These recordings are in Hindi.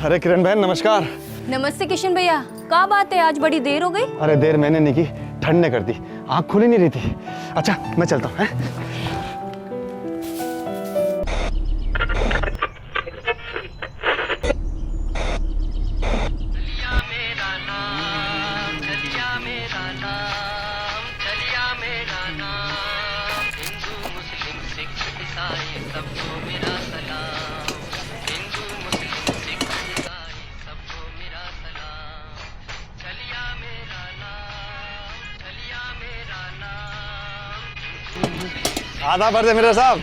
अरे किरण बहन नमस्कार। नमस्ते किशन भैया, क्या बात है आज बड़ी देर हो गई? अरे देर मैंने नहीं की, ठंड ने कर दी, आँख खुली नहीं रही थी। अच्छा मैं चलता हूँ। आदाब अर्ज़ मेरा साहब।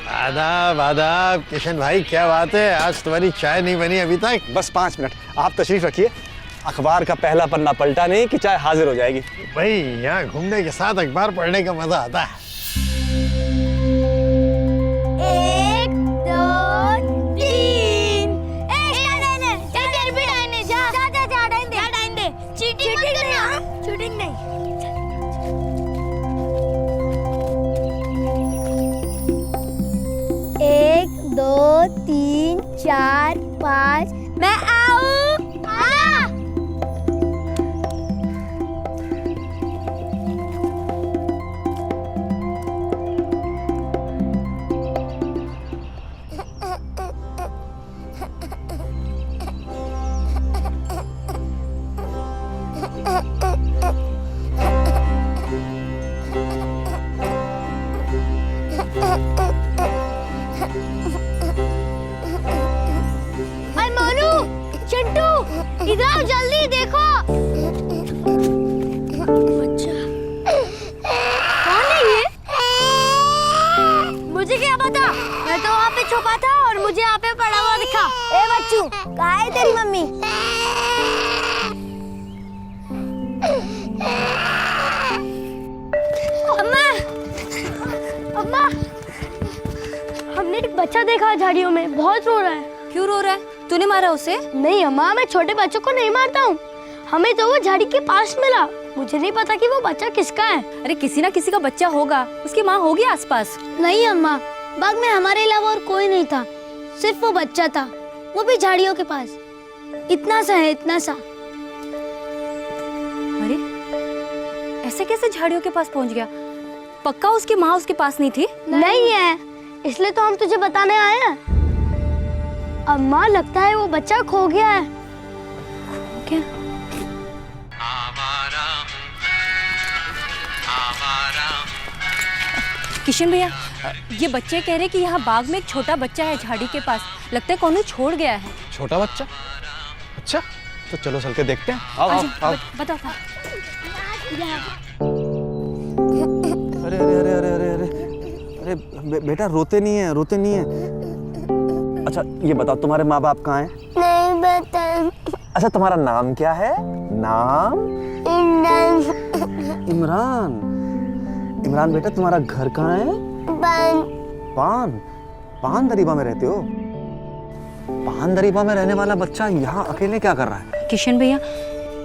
आदाब आदाब। किशन भाई क्या बात है, आज तुम्हारी चाय नहीं बनी अभी तक? बस 5 मिनट, आप तशरीफ रखिए। अखबार का पहला पन्ना पलटा नहीं कि चाय हाजिर हो जाएगी। भाई यहाँ घूमने के साथ अखबार पढ़ने का मजा आता है। 1 2 3 चीटिंग नहीं। 1 2 3 4 5 मैं आऊं। हाँ। इधर आओ जल्दी देखो। बच्चा कौन है ये? मुझे क्या पता, मैं तो वहाँ पे छुपा था और मुझे यहाँ पे पड़ा हुआ दिखा। ए बच्चू, कहाँ है तेरी मम्मी? अम्मा, अम्मा, हमने एक बच्चा देखा झाड़ियों में, बहुत रो रहा है। क्यों रो रहा है? तूने मारा उसे? नहीं अम्मा, मैं छोटे बच्चों को नहीं मारता हूँ। हमें तो वो झाड़ी के पास मिला, मुझे नहीं पता कि वो बच्चा किसका है। अरे किसी ना किसी का बच्चा होगा, उसकी माँ होगी आसपास। नहीं अम्मा, बाग में हमारे अलावा और कोई नहीं था, सिर्फ वो बच्चा था, वो भी झाड़ियों के पास। इतना सा है, इतना सा। अरे ऐसे कैसे झाड़ियों के पास पहुँच गया? पक्का उसकी माँ उसके पास नहीं थी? नहीं है, इसलिए तो हम तुझे बताने आए हैं। अम्मा लगता है वो बच्चा खो गया है। क्या? किशन भैया, ये बच्चे कह रहे कि यहाँ बाग में एक छोटा बच्चा है झाड़ी के पास, लगता है कौन छोड़ गया है। छोटा बच्चा? अच्छा तो चलो चल के देखते हैं। आओ आओ आओ। बताओ। अरे अरे अरे अरे अरे अरे अरे बेटा रोते नहीं है, रोते नहीं है। अच्छा ये बताओ तुम्हारे माँ बाप कहाँ हैं? नहीं बता। अच्छा तुम्हारा नाम क्या है? नाम? इमरान। इमरान बेटा तुम्हारा घर कहाँ है? पान दरीबा में रहते हो? पान दरीबा में रहने वाला बच्चा यहाँ अकेले क्या कर रहा है? किशन भैया,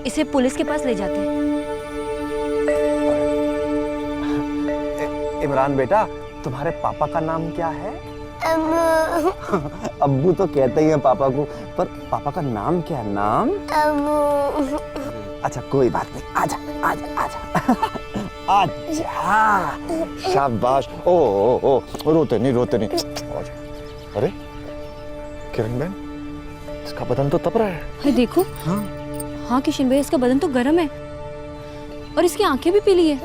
इसे पुलिस के पास ले जाते हैं। इमरान बेटा तुम्हारे पापा का नाम क्या है? अब्बू तो कहते ही हैं पापा को, पर पापा का नाम क्या है? नाम? अब्बू। अच्छा कोई बात नहीं, आजा आजा आजा आजा। शाबाश। ओ ओ ओ रोते नहीं। आजा। अरे किरण बहन, इसका बदन तो तप रहा है। अरे देखो। हाँ किशन भैया, इसका बदन तो गर्म है और इसकी आंखें भी पीली है।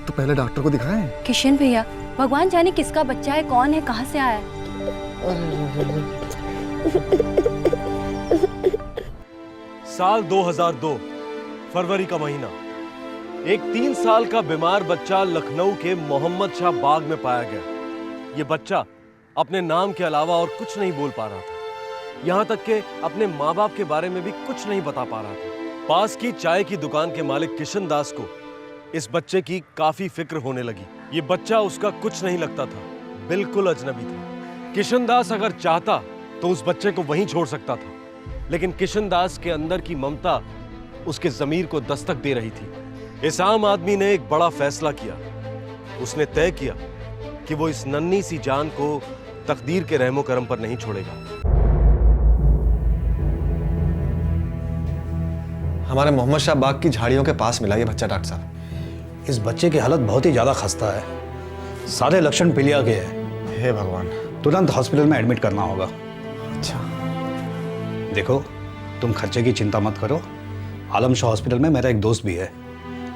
तो पहले डॉक्टर को दिखाएं। किशन भैया, भगवान जाने किसका बच्चा है, कौन है, कहाँ से आया है। साल 2002 फरवरी का महीना, एक 3 साल का बीमार बच्चा लखनऊ के मोहम्मद शाह बाग में पाया गया। ये बच्चा अपने नाम के अलावा और कुछ नहीं बोल पा रहा था, यहाँ तक कि अपने माँ बाप के बारे में भी कुछ नहीं बता पा रहा था। पास की चाय की दुकान के मालिक किशन दास को इस बच्चे की काफी फिक्र होने लगी। ये बच्चा उसका कुछ नहीं लगता था, बिल्कुल अजनबी था। किशन दास अगर चाहता तो उस बच्चे को वहीं छोड़ सकता था, लेकिन किशन दास के अंदर की ममता उसके ज़मीर को दस्तक दे रही थी। इस आम आदमी ने एक बड़ा फैसला किया। उसने तय किया कि वो इस नन्ही सी जान को तकदीर के रहमो करम पर नहीं छोड़ेगा। हमारे मोहम्मद शाह बाग की झाड़ियों के पास मिला ये बच्चा डॉक्टर साहब। इस बच्चे की हालत बहुत ही ज़्यादा खस्ता है, सारे लक्षण पीलिया के हैं। हे भगवान। तुरंत हॉस्पिटल में एडमिट करना होगा। अच्छा। देखो, तुम खर्चे की चिंता मत करो, आलम शाह हॉस्पिटल में मेरा एक दोस्त भी है,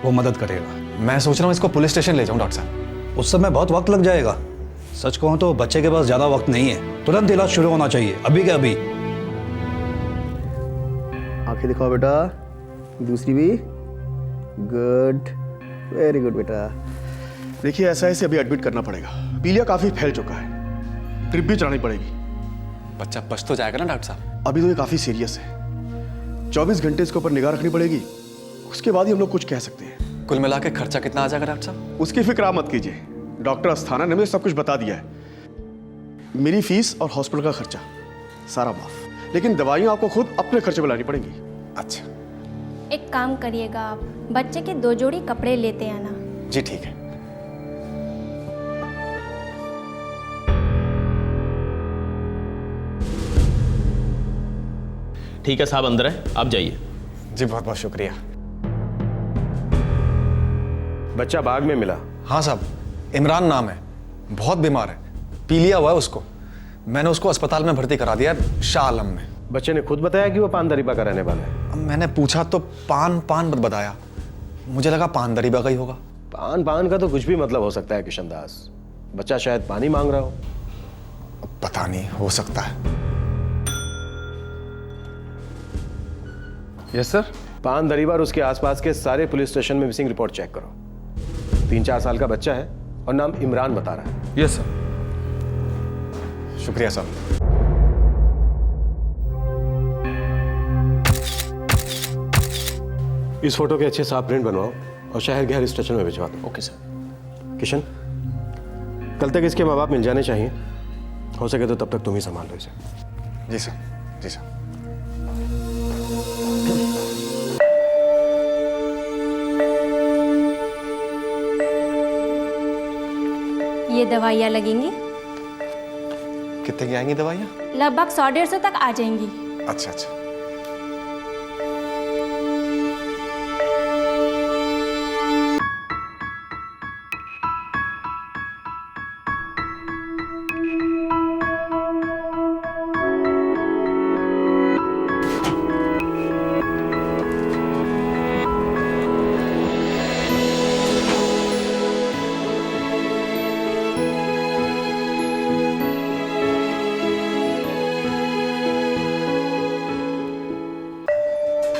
वो मदद करेगा। मैं सोच रहा हूँ इसको पुलिस स्टेशन ले जाऊँ डॉक्टर साहब। उस समय बहुत वक्त लग जाएगा। सच कहूँ तो बच्चे के पास ज़्यादा वक्त नहीं है, तुरंत इलाज शुरू होना चाहिए, अभी के अभी। आंखें दिखाओ बेटा, दूसरी भी। गुड, वेरी गुड बेटा। देखिए ऐसा है, इसे अभी एडमिट करना पड़ेगा। पीलिया काफी फैल चुका है, ड्रिप भी चढ़ानी पड़ेगी। बच्चा बच तो जाएगा ना डॉक्टर साहब? अभी तो ये काफी सीरियस है, 24 घंटे इसके ऊपर निगाह रखनी पड़ेगी, उसके बाद ही हम लोग कुछ कह सकते हैं। कुल मिला के खर्चा कितना आ जाएगा डॉक्टर साहब? उसकी फिक्र आप मत कीजिए, डॉक्टर अस्थाना ने मुझे सब कुछ बता दिया है। मेरी फीस और हॉस्पिटल का खर्चा सारा माफ, लेकिन दवाइयाँ आपको खुद अपने खर्चे में लानी पड़ेंगी। अच्छा एक काम करिएगा, आप बच्चे के 2 जोड़ी कपड़े लेते आना। जी ठीक है। ठीक है साहब, अंदर है, आप जाइए। जी बहुत बहुत शुक्रिया। बच्चा बाग में मिला? हाँ साहब, इमरान नाम है, बहुत बीमार है, पीलिया हुआ है उसको। मैंने उसको अस्पताल में भर्ती करा दिया है, शाह आलम में। बच्चे ने खुद बताया कि वो पान दरीबा का रहने वाला है? अब मैंने पूछा तो पान बताया, मुझे लगा पान दरीबा का ही होगा। पान का तो कुछ भी मतलब हो सकता है किशन दास, बच्चा शायद पानी मांग रहा हो। अब पता नहीं, हो सकता है। Yes sir. पान दरीबा और उसके आसपास के सारे पुलिस स्टेशन में मिसिंग रिपोर्ट चेक करो। 3-4 साल का बच्चा है और नाम इमरान बता रहा है। Yes sir. शुक्रिया साहब। इस फोटो के अच्छे साफ प्रिंट बनवाओ और शहर के हर स्टेशन में भिजवा दो। Okay sir. किशन, कल तक इसके माँ बाप मिल जाने चाहिए, हो सके तो तब तक तुम ही संभाल लो इसे। जी सर, जी सर। ये दवाइयाँ लगेंगी, कितने की आएंगी दवाइयाँ? लगभग 100-150 तक आ जाएंगी। अच्छा अच्छा।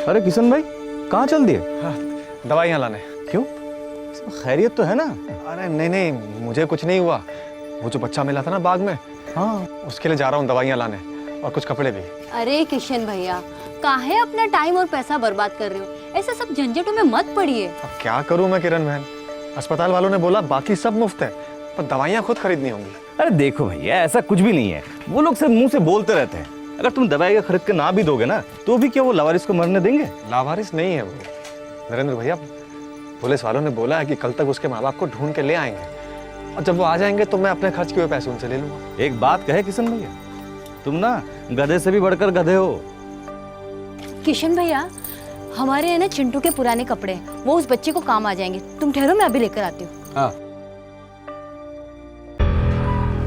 अरे किशन भाई, कहाँ चल दिए? हाँ, दवाइयाँ लाने। क्यों, खैरियत तो है ना? अरे नहीं नहीं, मुझे कुछ नहीं हुआ। वो जो बच्चा मिला था ना बाग में, हाँ, उसके लिए जा रहा हूँ दवाइयाँ लाने, और कुछ कपड़े भी। अरे किशन भैया, काहे अपना टाइम और पैसा बर्बाद कर रहे हो? ऐसे सब झंझटों में मत पड़िए। अब क्या करूँ मैं किरण बहन, अस्पताल वालों ने बोला बाकी सब मुफ्त है, पर दवाइयाँ खुद खरीदनी होंगी। अरे देखो भैया, ऐसा कुछ भी नहीं है, वो लोग सिर्फ मुंह से बोलते रहते हैं। अगर तुम दवाई खरीद के ना भी दोगे ना, तो भी क्या वो लावारिस को मरने देंगे? लावारिस नहीं है वो नरेंद्र भैया, पुलिस वालों ने बोला है कि कल तक उसके माँ बाप को ढूंढ के ले आएंगे, और जब वो आ जाएंगे तो मैं अपने खर्च के हुए पैसे उनसे ले लूंगा। एक बात कहे किशन भैया, तुम ना गधे से भी बढ़कर गधे हो। किशन भैया, हमारे है ना चिंटू के पुराने कपड़े हैं, वो उस बच्चे को काम आ जाएंगे। तुम ठहरो, मैं अभी लेकर आती हूँ। हाँ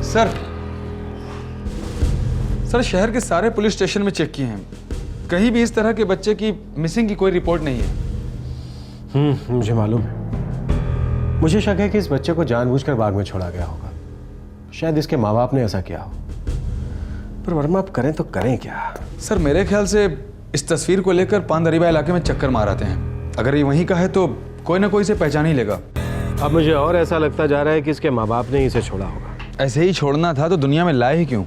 सर, शहर के सारे पुलिस स्टेशन में चेक किए हैं, कहीं भी इस तरह के बच्चे की मिसिंग की कोई रिपोर्ट नहीं है। मुझे मालूम है। मुझे शक है कि इस बच्चे को जानबूझकर बाग में छोड़ा गया होगा, शायद इसके माँ बाप ने ऐसा किया हो। पर वर्मा, आप करें तो करें क्या? सर मेरे ख्याल से इस तस्वीर को लेकर पानदरीबा इलाके में चक्कर मार आते हैं। अगर ये वहीं का है तो कोई ना कोई इसे पहचान ही लेगा। अब मुझे और ऐसा लगता जा रहा है कि इसके माँ बाप ने ही इसे छोड़ा होगा। ऐसे ही छोड़ना था तो दुनिया में लाए ही क्यों?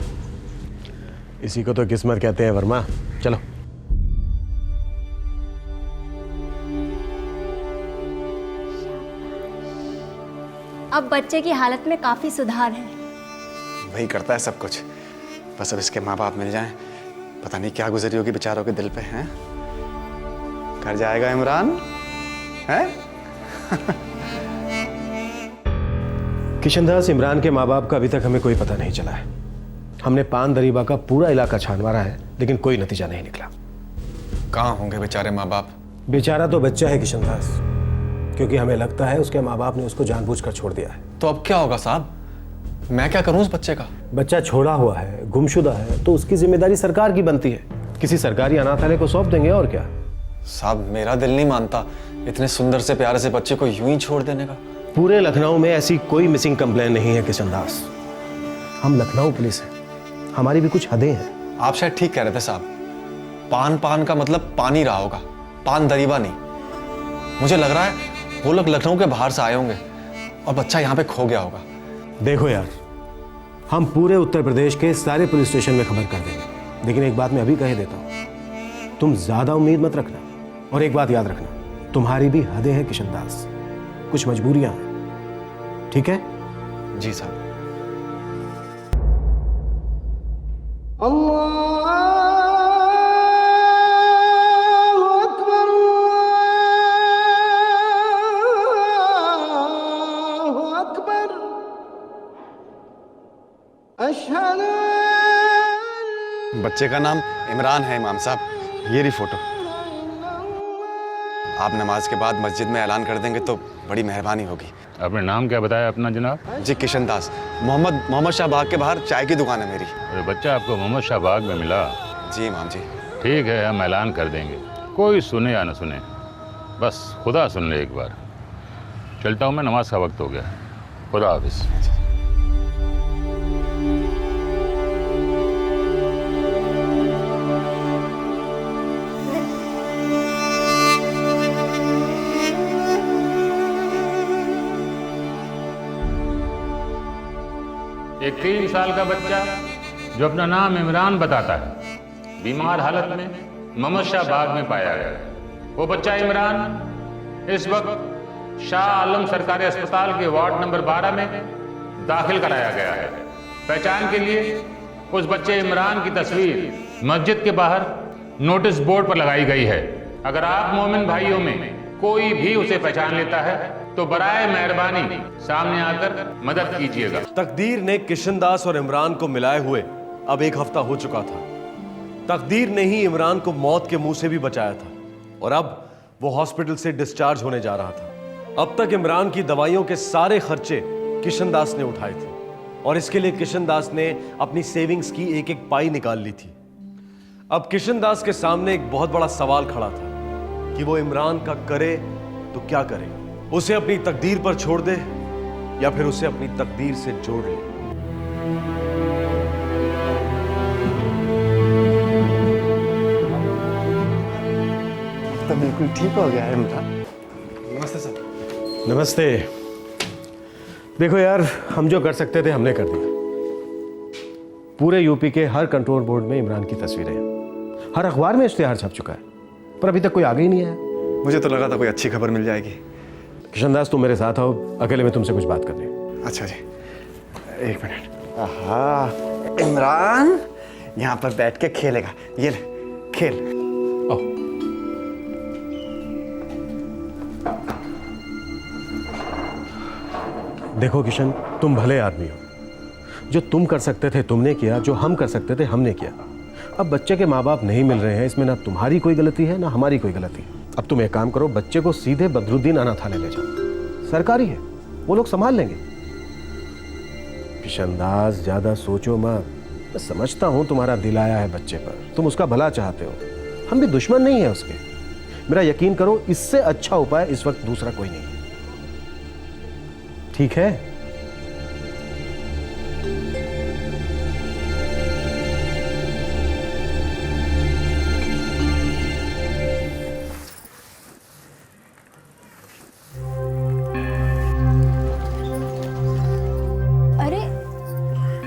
इसी को तो किस्मत कहते हैं वर्मा। चलो। अब बच्चे की हालत में काफी सुधार है। वही करता है सब कुछ, बस अब इसके माँ बाप मिल जाएं। पता नहीं क्या गुजरी होगी बेचारों के दिल पे। हैं घर जाएगा इमरान है? किशन दास, इमरान के माँ बाप का अभी तक हमें कोई पता नहीं चला है। हमने पान दरीबा का पूरा इलाका छान मारा है, लेकिन कोई नतीजा नहीं निकला। कहाँ होंगे बेचारे माँ बाप? बेचारा तो बच्चा है किशनदास, क्योंकि हमें लगता है उसके माँ बाप ने उसको जानबूझकर छोड़ दिया है। तो अब क्या होगा साहब? मैं क्या करूं उस बच्चे का? बच्चा छोड़ा हुआ है, गुमशुदा है, तो उसकी जिम्मेदारी सरकार की बनती है। किसी सरकारी अनाथालय को सौंप देंगे और क्या। साहब मेरा दिल नहीं मानता इतने सुंदर से प्यारे से बच्चे को यूं ही छोड़ देने का। पूरे लखनऊ में ऐसी कोई मिसिंग कंप्लेन नहीं है किशनदास। हम लखनऊ पुलिस हैं, हमारी भी कुछ हदें हैं। आप शायद ठीक कह रहे थे साहब। पान पान का मतलब पानी रहा होगा, पान दरीबा नहीं। मुझे लग रहा है वो लोग लखनऊ के बाहर से आए होंगे और बच्चा यहाँ पे खो गया होगा। देखो यार, हम पूरे उत्तर प्रदेश के सारे पुलिस स्टेशन में खबर कर देंगे, लेकिन एक बात मैं अभी कह देता हूँ, तुम ज्यादा उम्मीद मत रखना। और एक बात याद रखना, तुम्हारी भी हदें हैं किशनदास, कुछ मजबूरियां हैं, ठीक है? जी साहब। बच्चे का नाम इमरान है इमाम साहब, ये रही फोटो। आप नमाज के बाद मस्जिद में ऐलान कर देंगे तो बड़ी मेहरबानी होगी। अपने नाम क्या बताया अपना जनाब? जी किशन दास। मोहम्मद शाह बाग के बाहर चाय की दुकान है मेरी। अरे बच्चा आपको मोहम्मद शाह बाग में मिला? जी इमाम जी। ठीक है, हम ऐलान कर देंगे, कोई सुने या न सुने, बस खुदा सुन ले एक बार। चलता हूँ मैं, नमाज का वक्त हो गया। खुदा हाफिज। एक 3 साल का बच्चा जो अपना नाम इमरान बताता है, बीमार हालत में मोहम्मद शाह बाग में पाया गया। वो बच्चा इमरान इस वक्त शाह आलम सरकारी अस्पताल के वार्ड नंबर 12 में दाखिल कराया गया है। पहचान के लिए उस बच्चे इमरान की तस्वीर मस्जिद के बाहर नोटिस बोर्ड पर लगाई गई है। अगर आप मोमिन भाइयों में कोई भी उसे पहचान लेता है तो बराए मेहरबानी सामने आकर मदद कीजिएगा। तकदीर ने किशनदास और इमरान को मिलाए हुए अब 1 हफ्ता हो चुका था। तकदीर ने ही इमरान को मौत के मुंह से भी बचाया था और अब वो हॉस्पिटल से डिस्चार्ज होने जा रहा था। अब तक इमरान की दवाइयों के सारे खर्चे किशनदास ने उठाए थे और इसके लिए किशनदास ने अपनी सेविंग्स की एक एक पाई निकाल ली थी। अब किशनदास के सामने एक बहुत बड़ा सवाल खड़ा था कि वो इमरान का करे तो क्या करे, उसे अपनी तकदीर पर छोड़ दे या फिर उसे अपनी तकदीर से जोड़ ले। तो बिल्कुल ठीक हो गया है इमरान। नमस्ते सर। नमस्ते। देखो यार, हम जो कर सकते थे हमने कर दिया। पूरे यूपी के हर कंट्रोल बोर्ड में इमरान की तस्वीरें हैं, हर अखबार में इश्तिहार छप चुका है, पर अभी तक कोई आगे ही नहीं आया। मुझे तो लगा था कोई अच्छी खबर मिल जाएगी। किशनदास तुम मेरे साथ आओ, अकेले में तुमसे कुछ बात करनी है। अच्छा जी, 1 मिनट। आहा, इमरान यहाँ पर बैठ के खेलेगा। ये ले, खेल। आओ। देखो किशन, तुम भले आदमी हो, जो तुम कर सकते थे तुमने किया, जो हम कर सकते थे हमने किया। अब बच्चे के माँ बाप नहीं मिल रहे हैं, इसमें ना तुम्हारी कोई गलती है ना हमारी कोई गलती है। अब तुम एक काम करो, बच्चे को सीधे बदरुद्दीन अनाथालय ले जाओ, सरकारी है, वो लोग संभाल लेंगे। किशनदास ज्यादा सोचो मत, मैं समझता हूं तुम्हारा दिल आया है बच्चे पर, तुम उसका भला चाहते हो, हम भी दुश्मन नहीं है उसके। मेरा यकीन करो, इससे अच्छा उपाय इस वक्त दूसरा कोई नहीं है, ठीक है?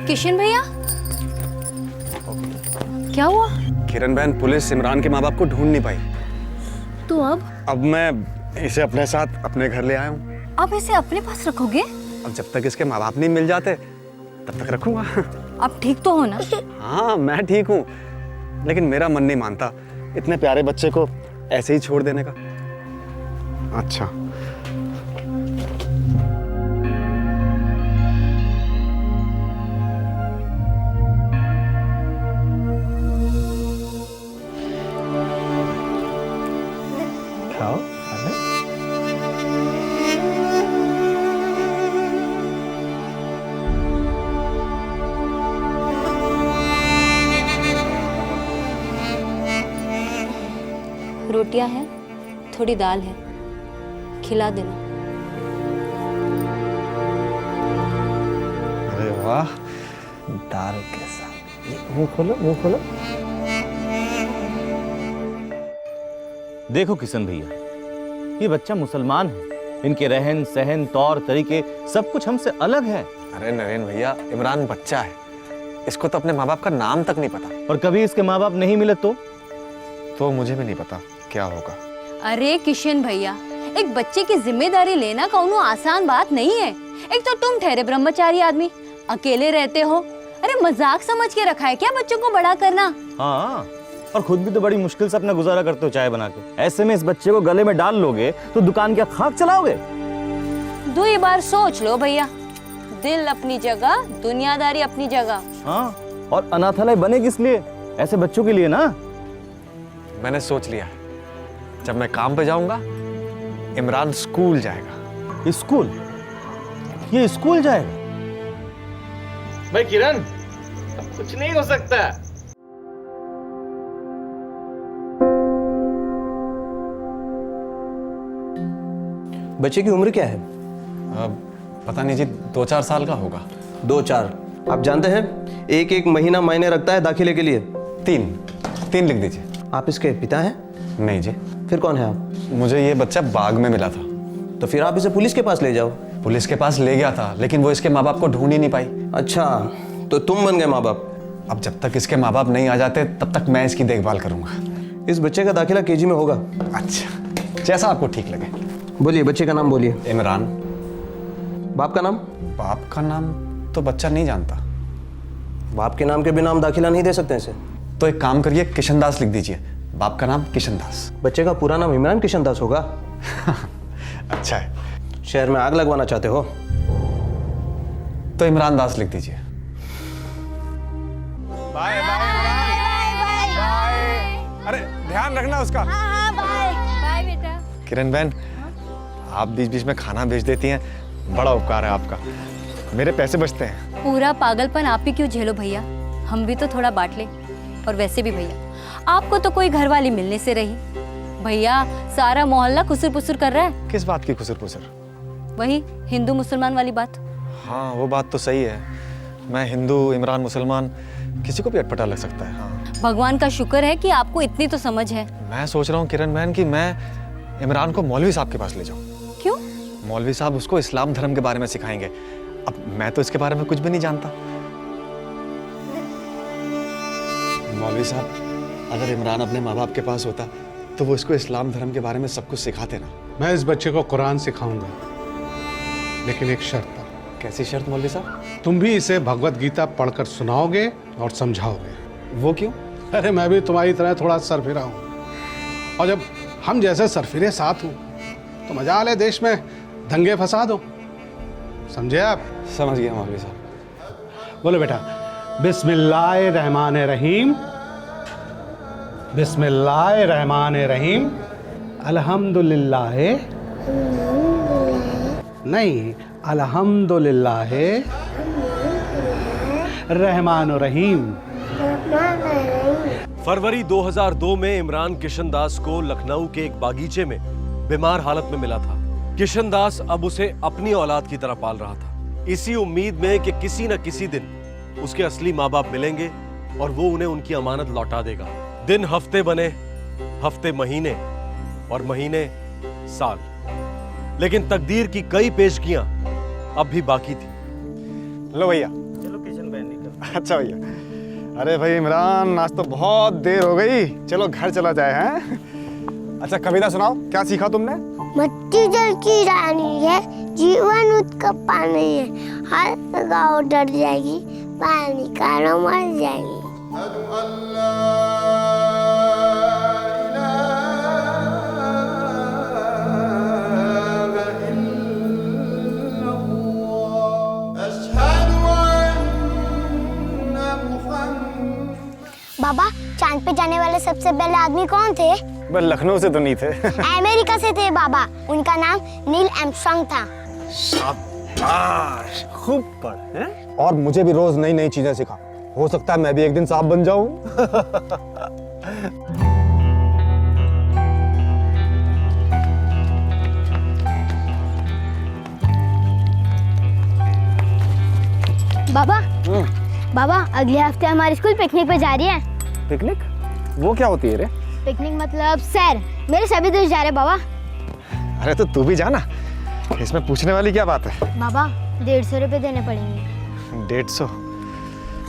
किशन भैया, क्या हुआ? किरण बहन, पुलिस इमरान के माँ बाप को ढूंढ नहीं पाई। तो अब मैं इसे अपने साथ अपने घर ले आया हूँ। आप इसे अपने पास रखोगे? अब जब तक इसके माँ बाप नहीं मिल जाते तब तक रखूंगा। आप ठीक तो हो ना? हाँ मैं ठीक हूँ, लेकिन मेरा मन नहीं मानता इतने प्यारे बच्चे को ऐसे ही छोड़ देने का। अच्छा आओ अरे रोटियां हैं, थोड़ी दाल है, खिला देना। अरे वाह, दाल के साथ ये मुंह खोलो, मुंह खोलो। देखो किशन भैया, ये बच्चा मुसलमान है, इनके रहन सहन तौर तरीके सब कुछ हमसे अलग है। अरे नरेन भैया, इमरान बच्चा है, इसको तो अपने माँ बाप का नाम तक नहीं पता। और कभी इसके माँ बाप नहीं मिले तो मुझे भी नहीं पता क्या होगा। अरे किशन भैया, एक बच्चे की जिम्मेदारी लेना कौनो आसान बात नहीं है। एक तो तुम ठहरे ब्रह्मचारी आदमी, अकेले रहते हो। अरे मजाक समझ के रखा है क्या बच्चों को बड़ा करना? हाँ, और खुद भी तो बड़ी मुश्किल से अपना गुजारा करते हो चाय बना के। ऐसे में इस बच्चे को गले में डाल लोगे तो दुकान क्या खाक चलाओगे? 2 बार सोच लो भैया, दिल अपनी जगह, दुनियादारी अपनी जगह। हाँ, और अनाथालय बने किस लिए? ऐसे बच्चों के लिए ना। मैंने सोच लिया है, जब मैं काम पे जाऊंगा इमरान स्कूल जाएगा। स्कूल? ये स्कूल जाएगा? भाई किरण, कुछ नहीं हो सकता। बच्चे की उम्र क्या है? पता नहीं जी, 2-4 साल का होगा। 2-4? आप जानते हैं एक एक महीना मायने रखता है दाखिले के लिए। 3 लिख दीजिए। आप इसके पिता हैं? नहीं जी। फिर कौन है आप? मुझे ये बच्चा बाग में मिला था। तो फिर आप इसे पुलिस के पास ले जाओ। पुलिस के पास ले गया था, लेकिन वो इसके माँ बाप को ढूंढ ही नहीं पाई। अच्छा, तो तुम बन गए माँ बाप? अब जब तक इसके माँ बाप नहीं आ जाते तब तक मैं इसकी देखभाल करूंगा। इस बच्चे का दाखिला केजी में होगा। अच्छा, जैसा आपको ठीक लगे। बोलिए, बच्चे का नाम बोलिए। इमरान। बाप का नाम? बाप का नाम तो बच्चा नहीं जानता। बाप के नाम के बिना हम दाखिला नहीं दे सकते इसे। तो एक काम करिए, किशन दास लिख दीजिए। बाप का नाम किशन दास। बच्चे का पूरा नाम इमरान किशन दास होगा? अच्छा है। शहर में आग लगवाना चाहते हो? तो इमरान दास लिख दीजिए। बाय बाय अरे ध्यान रखना उसका। हाँ बाय बाय बेटा। किरण बहन, आप बीच बीच में खाना भेज देती हैं, बड़ा उपकार है आपका। मेरे पैसे बचते हैं। पूरा पागलपन आप ही क्यों झेलो भैया, हम भी तो थोड़ा बांट ले। और वैसे भी भैया, आपको तो कोई घरवाली मिलने से रही। भैया, सारा मोहल्ला खुसर पुसर कर रहा है। किस बात की खुसर पुसर? वही हिंदू मुसलमान वाली बात। हाँ, वो बात तो सही है। मैं हिंदू, इमरान मुसलमान, किसी को भी अटपटा लग सकता है। हाँ, भगवान का शुक्र है कि आपको इतनी तो समझ है। मैं सोच रहा हूँ किरण बहन कि मैं इमरान को मौलवी साहब के पास ले जाऊँ। क्यों? मौलवी साहब उसको इस्लाम धर्म के बारे में सिखाएंगे। अब मैं तो इसके बारे में कुछ भी नहीं जानता। मौलवी साहब, अगर इमरान अपने माँ बाप के पास होता तो वो इसको इस्लाम धर्म के बारे में सब कुछ सिखाते ना। मैं इस बच्चे को कुरान सिखाऊंगा, लेकिन एक शर्त पर। कैसी शर्त मौलवी साहब? तुम भी इसे भगवत गीता पढ़कर सुनाओगे और समझाओगे। वो क्यों? अरे मैं भी तुम्हारी तरह थोड़ा सरफिरा हूँ, और जब हम जैसे सरफिरे साथ हूँ तो मजा ले देश में दंगे फसाद हो। समझे आप? समझ गया मौलवी साहब। बोलो बेटा, बिस्मिल्लाहिर्रहमानिर्रहीम, बिस्मिल्लाहिर्रहमानिर्रहीम, अल्हम्दुलिल्लाह नहीं, अल्हम्दुलिल्लाह रहमानुर्रहीम। फरवरी 2002 में इमरान किशन दास को लखनऊ के एक बागीचे में बीमार हालत में मिला था। किशन दास अब उसे अपनी औलाद की तरह पाल रहा था, इसी उम्मीद में कि किसी न किसी दिन उसके असली माँ बाप मिलेंगे और वो उन्हें उनकी अमानत लौटा देगा। दिन हफ्ते बने, हफ्ते महीने, और महीने साल। लेकिन तकदीर की कई पेशगियां अब भी बाकी थी। लो भैया। चलो किशन बहन निकल। अच्छा भैया। अरे भाई इमरान, आज तो बहुत देर हो गई, चलो घर चला जाए। हैं? अच्छा, कविता सुनाओ, क्या सीखा तुमने? मट्टी जल की रानी है, जीवन उसका पानी है, हर गाँव डर जाएगी, पानी कारो मर जाएगी। बाबा, चांद पे जाने वाले सब सबसे पहले आदमी कौन थे? बस लखनऊ से तो नहीं थे। अमेरिका से थे बाबा। उनका नाम नील आर्मस्ट्रांग था। शाबाश, खूब पढ़ हैं? और मुझे भी रोज नई नई चीजें सिखा। हो सकता है मैं भी एक दिन सांप बन जाऊं। बाबा बाबा, अगले हफ्ते हमारे स्कूल पिकनिक पे जा रही है। पिकनिक? वो क्या होती है रे? पिकनिक मतलब सैर। मेरे सभी दोस्त जा रहे हैं बाबा। अरे तो तू भी जाना, इसमें पूछने वाली क्या बात है? बाबा 150 रुपए देने पड़ेंगे। 150?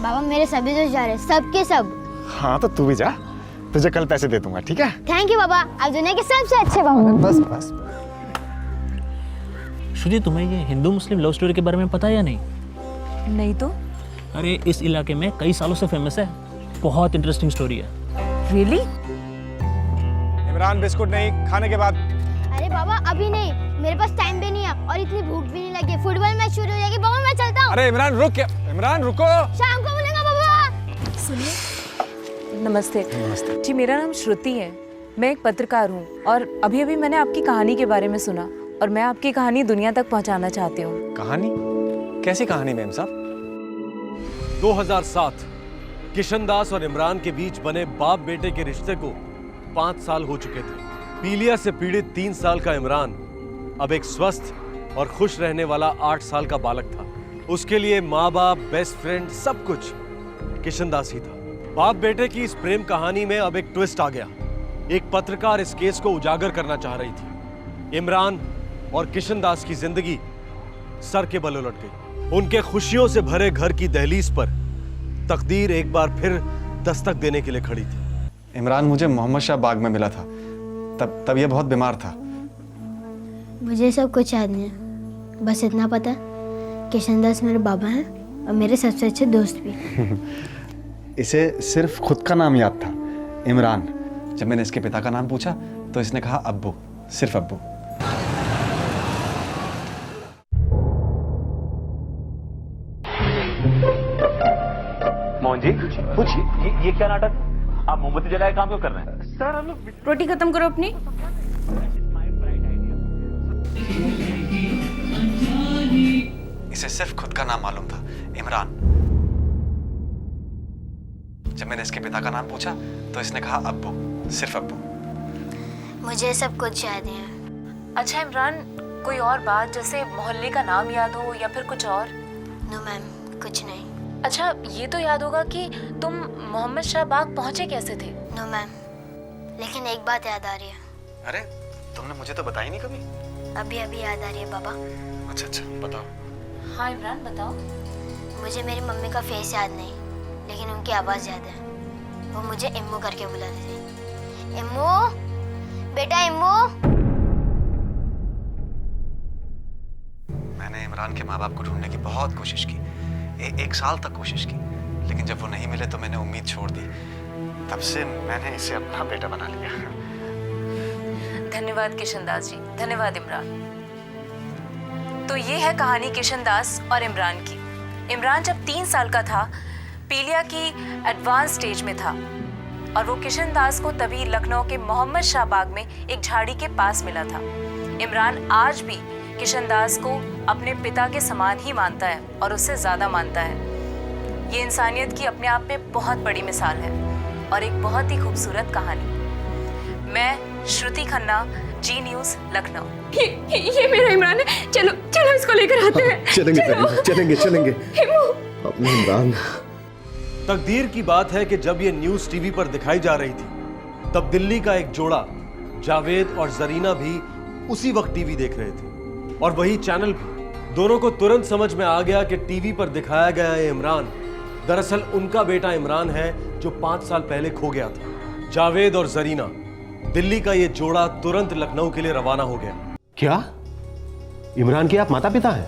बाबा मेरे सभी दोस्त जा रहे हैं, सब के सब। हाँ तो तू भी जा, तुझे कल पैसे दे दूंगा, ठीक है? थैंक यू बाबा, आप दुनिया के सबसे अच्छे बाबा। बस बस। श्रुति, तुम्हें ये हिंदू मुस्लिम लव स्टोरी के बारे में पता है या नहीं? नहीं तो? अरे इस इलाके में कई सालों से फेमस है, बहुत इंटरेस्टिंग स्टोरी है। रियली? इमरान बिस्कुट नहीं, खाने के बाद। अरे बाबा अभी नहीं, मेरे पास टाइम भी नहीं है और इतनी भूख भी नहीं लगी। फुटबॉल मैच शुरू हो जाएगी बाबा, मैं चलता हूँ। अरे इमरान रुक, इमरान रुको। शाम को मिलेंगे बाबा। सुनिए। नमस्ते। नमस्ते जी, मेरा नाम श्रुति है। मैं एक पत्रकार हूँ और अभी अभी मैंने आपकी कहानी के बारे में सुना और मैं आपकी कहानी दुनिया तक पहुँचाना चाहती हूँ। कहानी? कैसी कहानी मैम साहब? 2007 किशनदास और इमरान के बीच बने बाप बेटे के रिश्ते को 5 साल हो चुके थे। पीलिया से पीड़ित 3 साल का इमरान अब एक स्वस्थ और खुश रहने वाला 8 साल का बालक था। उसके लिए माँ बाप, बेस्ट फ्रेंड, सब कुछ किशनदास ही था। बाप बेटे की इस प्रेम कहानी में अब एक ट्विस्ट आ गया। एक पत्रकार इस केस को उजागर करना चाह रही थी। इमरान और किशनदास की जिंदगी सर के बल उलट गई। उनके खुशियों से भरे घर की दहलीज पर तकदीर एक बार फिर दस्तक देने के लिए खड़ी थी। इमरान मुझे मोहम्मद शाह बाग में मिला था, तब ये बहुत बीमार था। मुझे सब कुछ याद नहीं है, बस इतना पता है किशनदास मेरे बाबा हैं और मेरे सबसे अच्छे दोस्त भी। इसे सिर्फ खुद का नाम याद था, इमरान। जब मैंने इसके पिता का नाम पूछा तो इसने कहा अब्बू, सिर्फ अब्बू। मोहन जी पूछिए, ये क्या नाटक है? आप मोमबत्ती जलाए काम क्यों कर रहे हैं? सर हम लोग रोटी खत्म करो अपनी। इसे सिर्फ खुद का नाम मालूम था, इमरान। जब मैंने इसके पिता का नाम पूछा तो इसने कहा अब्बू, सिर्फ अब्बू। मुझे सब कुछ याद है। अच्छा इमरान, कोई और बात जैसे मोहल्ले का नाम याद हो या फिर कुछ और? नो मैम, कुछ नहीं। अच्छा ये तो याद होगा कि तुम मोहम्मद शाह बाग पहुंचे कैसे थे? नो मैम, लेकिन एक बात याद आ रही है। अरे तुमने मुझे तो बताई नहीं कभी। अभी अभी याद आ रही है बाबा। अच्छा अच्छा, बताओ। हाँ इमरान बताओ। मुझे मेरी मम्मी का फेस याद नहीं, लेकिन उनकी आवाज़ याद है। वो मुझे इम्मू करके बुलाते थे। इम्मू, बेटा इम्मू। मैंने इमरान के माँ बाप को ढूंढने की बहुत कोशिश की, एक साल तक कोशिश की, लेकिन जब वो नहीं मिले तो मैंने उम्मीद छोड़ दी। तब से मैंने इसे अपना बेटा बना लिया। धन्यवाद किशनदास जी, धन्यवाद इमरान। तो ये है कहानी किशनदास और इमरान की। इमरान जब 3 साल का था, पीलिया की एडवांस स्टेज में था और वो किशनदास को तभी लखनऊ के मोहम्मद शाह बाग में एक झाड़ी के पास मिला था। इमरान आज भी किशनदास को अपने पिता के समान ही मानता है और उससे ज़्यादा मानता है। ये इंसानियत की अपने आप में बहुत बड़ी मिसाल है और एक बहुत ही खूबसूरत कहानी। मैं श्रुति खन्ना, जी न्यूज़, लखनऊ। ये मेरा इमरान है। चलो चलो इसको लेकर आते हैं। चलेंगे अपने इमरान। तकदीर की बात है कि जब ये न्यूज़ टीवी पर दिखाई जा रही थी, तब दिल्ली का एक जोड़ा जावेद और जरीना भी उसी वक्त टीवी देख रहे थे और वही चैनल भी। दोनों को तुरंत समझ में आ गया कि टीवी पर दिखाया गया ये इमरान दरअसल उनका बेटा इमरान है जो 5 साल पहले खो गया था। जावेद और जरीना, दिल्ली का ये जोड़ा तुरंत लखनऊ के लिए रवाना हो गया। क्या इमरान के आप माता पिता हैं?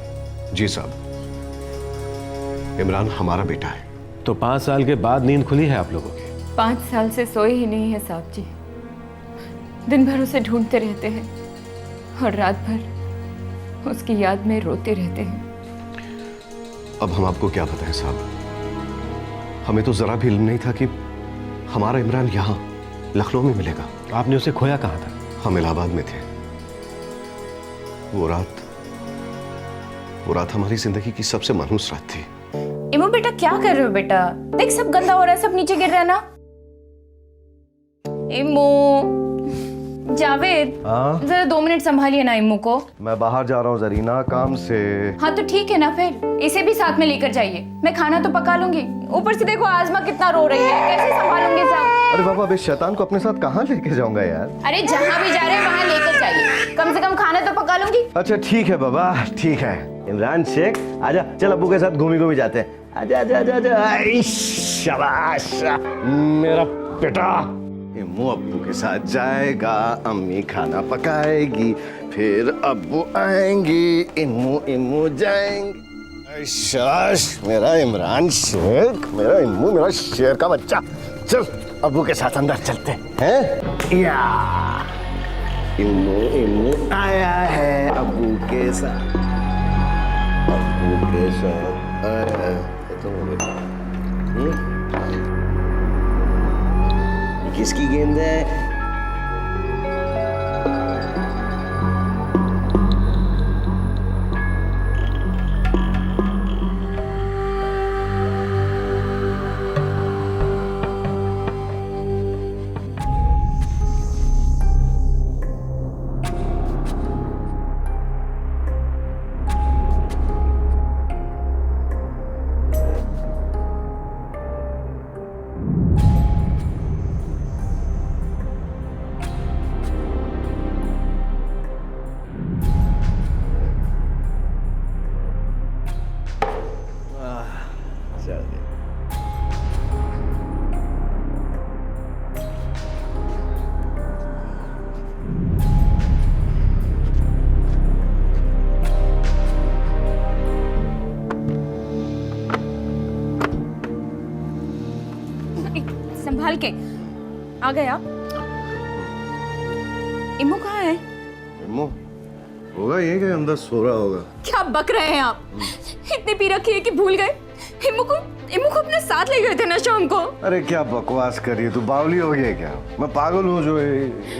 जी साहब, इमरान हमारा बेटा है। तो 5 साल के बाद नींद खुली है आप लोगों की? 5 साल से सोए ही नहीं है साहब जी। दिन भर उसे ढूंढते रहते हैं और रात भर उसकी याद में रोते रहते हैं। अब हम आपको क्या बताएं साहब, हमें तो जरा भी इल्म नहीं था कि हमारा इमरान यहाँ लखनऊ में मिलेगा। आपने उसे खोया कहाँ था? हम इलाहाबाद में थे। वो रात हमारी जिंदगी की सबसे मायूस रात थी। इमो बेटा क्या कर रहे हो बेटा? देख सब गंदा हो रहा है, सब नीचे गिर रहा है ना। इमो, जावेद जरा 2 मिनट संभालिए ना इम्मू को। मैं बाहर जा रहा हूँ जरीना, काम से। हाँ तो ठीक है ना, फिर इसे भी साथ में लेकर जाइए। मैं खाना तो पका लूंगी, ऊपर से देखो आजमा कितना रो रही है, कैसे संभालूंगी सब? अरे बाबा, अब इस शैतान को अपने साथ कहाँ लेके जाऊंगा यार? अरे जहाँ भी जा रहे हैं वहाँ लेकर जाइए, कम से कम खाना तो पका लूंगी। अच्छा ठीक है बाबा, ठीक है। इमरान शेख आजा, चल अब्बू के साथ घूमी जाते हैं। आजा आजा आजा आजा। शाबाश मेरा बेटा। इम्मू अब्बू के साथ जाएगा, अम्मी खाना पकाएगी, फिर अब्बू आएंगी, इम्मू जाएंगे। शाबाश मेरा इमरान शेख, मेरा इम्मू, मेरा शेर का बच्चा। चल अब्बू के साथ अंदर चलते हैं। या इम्मू आया है अब्बू के साथ, अब्बू के साथ आया है। किसकी गेंद है? संभाल के आ गए आप। इम्मू कहाँ है? इम्मू होगा ये कि अंदर सो रहा होगा। क्या बक रहे हैं आप? इतनी पी रखी है कि भूल गए? इम्मू को अपने साथ ले गए थे ना शाम को। अरे क्या बकवास कर रही है तू, बावली हो गई है क्या? मैं पागल हूँ जो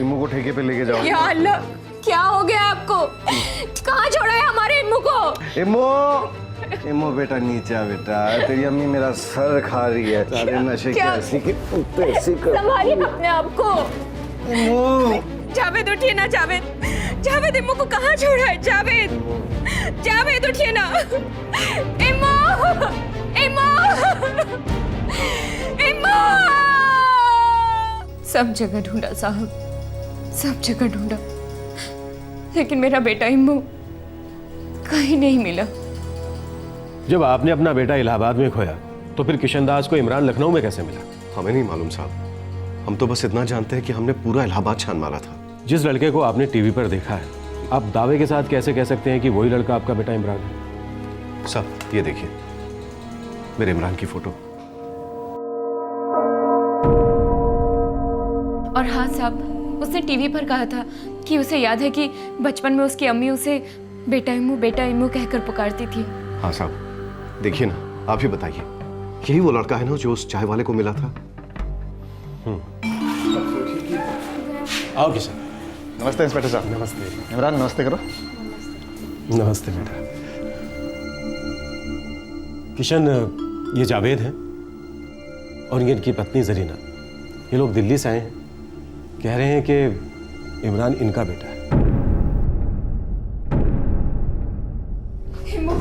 इम्मू को ठेके पे लेके जाऊँ? या अल्लाह, क्या हो गया आपको? कहाँ छोड़ा है हमारे इम्मू को? इम्मू बेटा नीचे आ बेटा, तेरी अम्मी मेरा सर खा रही है। सारे नशे की ऐसी की ऐसी कर। संभालिए अपने आप को। जावेद उठिए ना, जावेद इम्मू को कहाँ छोड़ा है? जावेद उठिए ना। इम्मू सब जगह ढूंढा साहब, सब जगह ढूंढा, लेकिन मेरा बेटा इम्मू कहीं नहीं मिला। जब आपने अपना बेटा इलाहाबाद में खोया तो फिर किशन दास को इमरान लखनऊ में कैसे मिला? हमें नहीं मालूम साहब, हम तो बस इतना जानते हैं कि हमने पूरा इलाहाबाद छान मारा था। जिस लड़के को आपने टीवी पर देखा है, आप दावे के साथ कैसे कह सकते हैं कि वही लड़का आपका बेटा इमरान है? साहब ये देखिए मेरे इमरान की फोटो। और हाँ साहब, उसने टीवी पर कहा था कि उसे याद है कि बचपन में उसकी अम्मी उसे बेटा इम्मू कहकर पुकारती थी। हाँ साहब देखिए ना, आप ही बताइए, यही वो लड़का है ना जो उस चाय वाले को मिला था? आओ किशन। नमस्ते इंस्पेक्टर साहब। नमस्ते इमरान, नमस्ते करो। नमस्ते बेटा। किशन, ये जावेद हैं और ये इनकी पत्नी जरीना। ये लोग दिल्ली से आए हैं, कह रहे हैं कि इमरान इनका बेटा है। इम्मू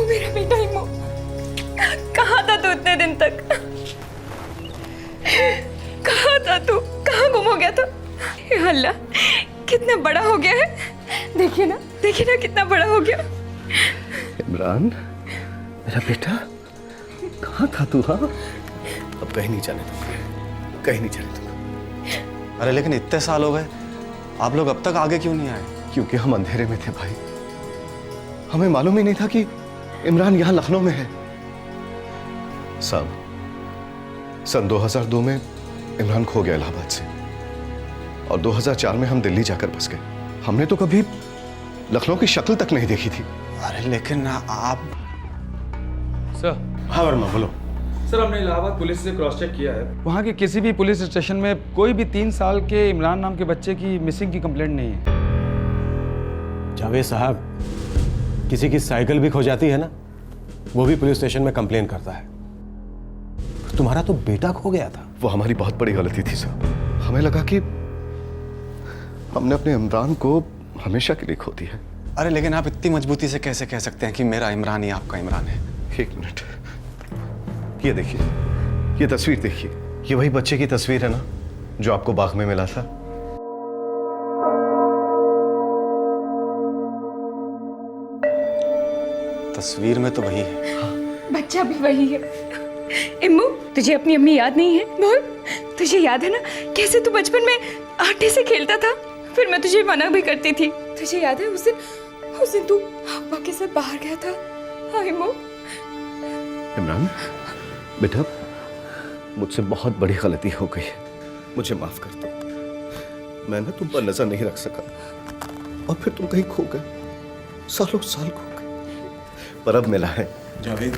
मेरा बेटा इम्मू, कहाँ था तू इतने दिन तक? कहाँ था तू? कहाँ गुम हो गया था? या अल्लाह, कितना बड़ा हो गया है। देखिए ना कितना बड़ा हो गया। इमरान मेरा बेटा, कहाँ था तू? हाँ अब कहीं नहीं जाने दूंगा, कहीं नहीं जाने दूंगा। अरे लेकिन इतने साल हो गए, आप लोग अब तक आगे क्यों नहीं आए? क्योंकि हम अंधेरे में थे भाई, हमें मालूम ही नहीं था कि इमरान यहाँ लखनऊ में है। साहब सन 2002 में इमरान खो गया इलाहाबाद से, और 2004 में हम दिल्ली जाकर बस गए। हमने तो कभी लखनऊ की शक्ल तक नहीं देखी थी। अरे लेकिन आप सर। हाँ वर्मा बोलो। सर हमने इलाहाबाद पुलिस से क्रॉस चेक किया है, वहाँ के किसी भी पुलिस स्टेशन में कोई भी 3 साल के इमरान नाम के बच्चे की मिसिंग की कंप्लेंट नहीं है। जावेद साहब, किसी की साइकिल भी खो जाती है ना, वो भी पुलिस स्टेशन में कंप्लेन करता है। तुम्हारा तो बेटा खो गया था। वो हमारी बहुत बड़ी गलती थी साहब। हमें लगा कि हमने अपने इमरान को हमेशा के लिए खो दिया। अरे लेकिन आप इतनी मजबूती से कैसे कह सकते हैं कि मेरा इमरान ही आपका इमरान है? एक मिनट, ये देखिए, ये तस्वीर देखिए, ये वही बच्चे की तस्वीर है ना जो आपको बाग में मिला था। तस्वीर में तो वही है। बच्चा भी वही है। इम्मू, तुझे अपनी अम्मी याद नहीं है? बोल, तुझे याद है ना कैसे तू बचपन में आटे से खेलता था, फिर मैं तुझे मना भी करती थी। तुझे याद है उस दिन तू अब्बा के साथ बाहर गया था? हाँ इम्मू। इमरान बेटा, मुझसे बहुत बड़ी गलती हो गई है, मुझे माफ कर दो। मैं ना तुम पर नजर नहीं रख सका और फिर तुम कहीं खो गए, सालों साल खो गए, पर अब मिला है। जावेद,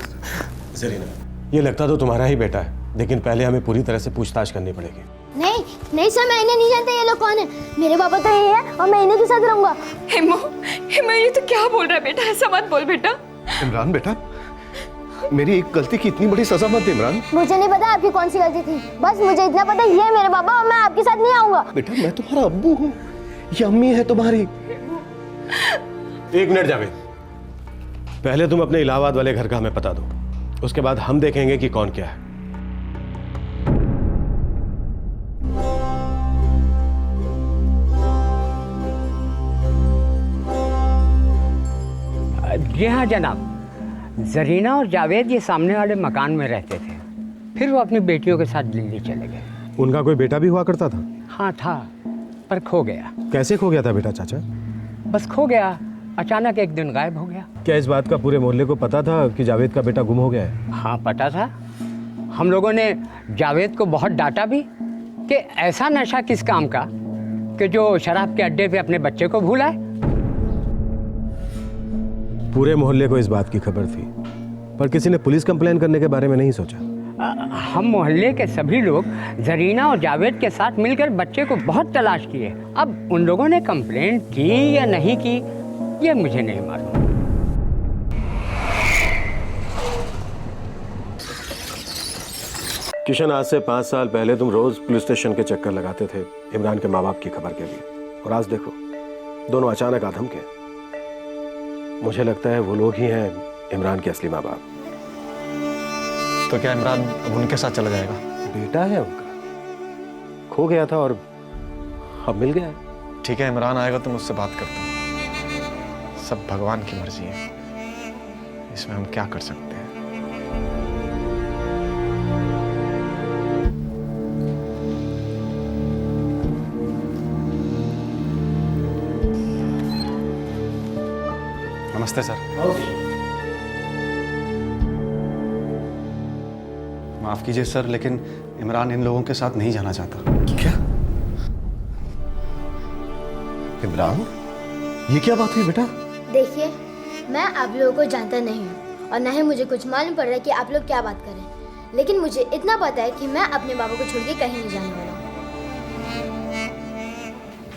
जरीना, ये लगता तो तुम्हारा ही बेटा है, लेकिन पहले हमें पूरी तरह से पूछताछ करनी पड़ेगी। नहीं नहीं सर, मैं इन्हें नहीं जानता ये लोग कौन है। मेरे पापा तो ये है और मैं इन्हीं के साथ रहूंगा। इम्मू, ये तो क्या बोल रहा है बेटा? ऐसा मत बोल बेटा। इमरान बेटा, मेरी एक गलती की इतनी बड़ी सजा मत दे इमरान। मुझे नहीं पता आपकी कौन सी गलती थी, बस मुझे इतना पता ये है मेरे पापा और मैं आपके साथ नहीं आऊंगा। बेटा मैं तुम्हारा अब्बू हूँ, ये अम्मी है तुम्हारी। एक मिनट जावेद, पहले तुम अपने इलाहाबाद वाले घर का हमें पता दो, उसके बाद हम देखेंगे कि कौन क्या है। जी हाँ जनाब, जरीना और जावेद ये सामने वाले मकान में रहते थे, फिर वो अपनी बेटियों के साथ दिल्ली चले गए। उनका कोई बेटा भी हुआ करता था? हाँ था, पर खो गया। कैसे खो गया था बेटा चाचा? बस खो गया, अचानक एक दिन गायब हो गया। क्या इस बात का पूरे मोहल्ले को पता था कि जावेद का बेटा गुम हो गया है? हाँ पता था। हम लोगों ने जावेद को बहुत डांटा भी कि ऐसा नशा किस काम का कि जो शराब के अड्डे पे अपने बच्चे को भूलाए। पूरे मोहल्ले को इस बात की खबर थी, पर किसी ने पुलिस कंप्लेन करने के बारे में नहीं सोचा। हम मोहल्ले के सभी लोग जरीना और जावेद के साथ मिलकर बच्चे को बहुत तलाश किए। अब उन लोगों ने कंप्लेंट की या नहीं की ये मुझे नहीं मालूम। किशन, आज से 5 साल पहले तुम रोज पुलिस स्टेशन के चक्कर लगाते थे इमरान के माँ बाप की खबर के लिए, और आज देखो दोनों अचानक आधम के। मुझे लगता है वो लोग ही हैं इमरान के असली माँ बाप। तो क्या इमरान अब उनके साथ चला जाएगा? बेटा है उनका, खो गया था और अब मिल गया है। ठीक है, इमरान आएगा तो मुझसे बात करता हूँ। सब भगवान की मर्जी है, इसमें हम क्या कर सकते हैं। नमस्ते सर। माफ कीजिए सर, लेकिन इमरान इन लोगों के साथ नहीं जाना चाहता। क्या? इमरान, ये क्या बात हुई बेटा? देखिए, मैं आप लोगों को जानता नहीं हूँ और न ही मुझे कुछ मालूम पड़ रहा है कि आप लोग क्या बात कर रहे हैं, लेकिन मुझे इतना पता है कि मैं अपने बाबा को छोड़ के कहीं नहीं जाने वाला हूँ।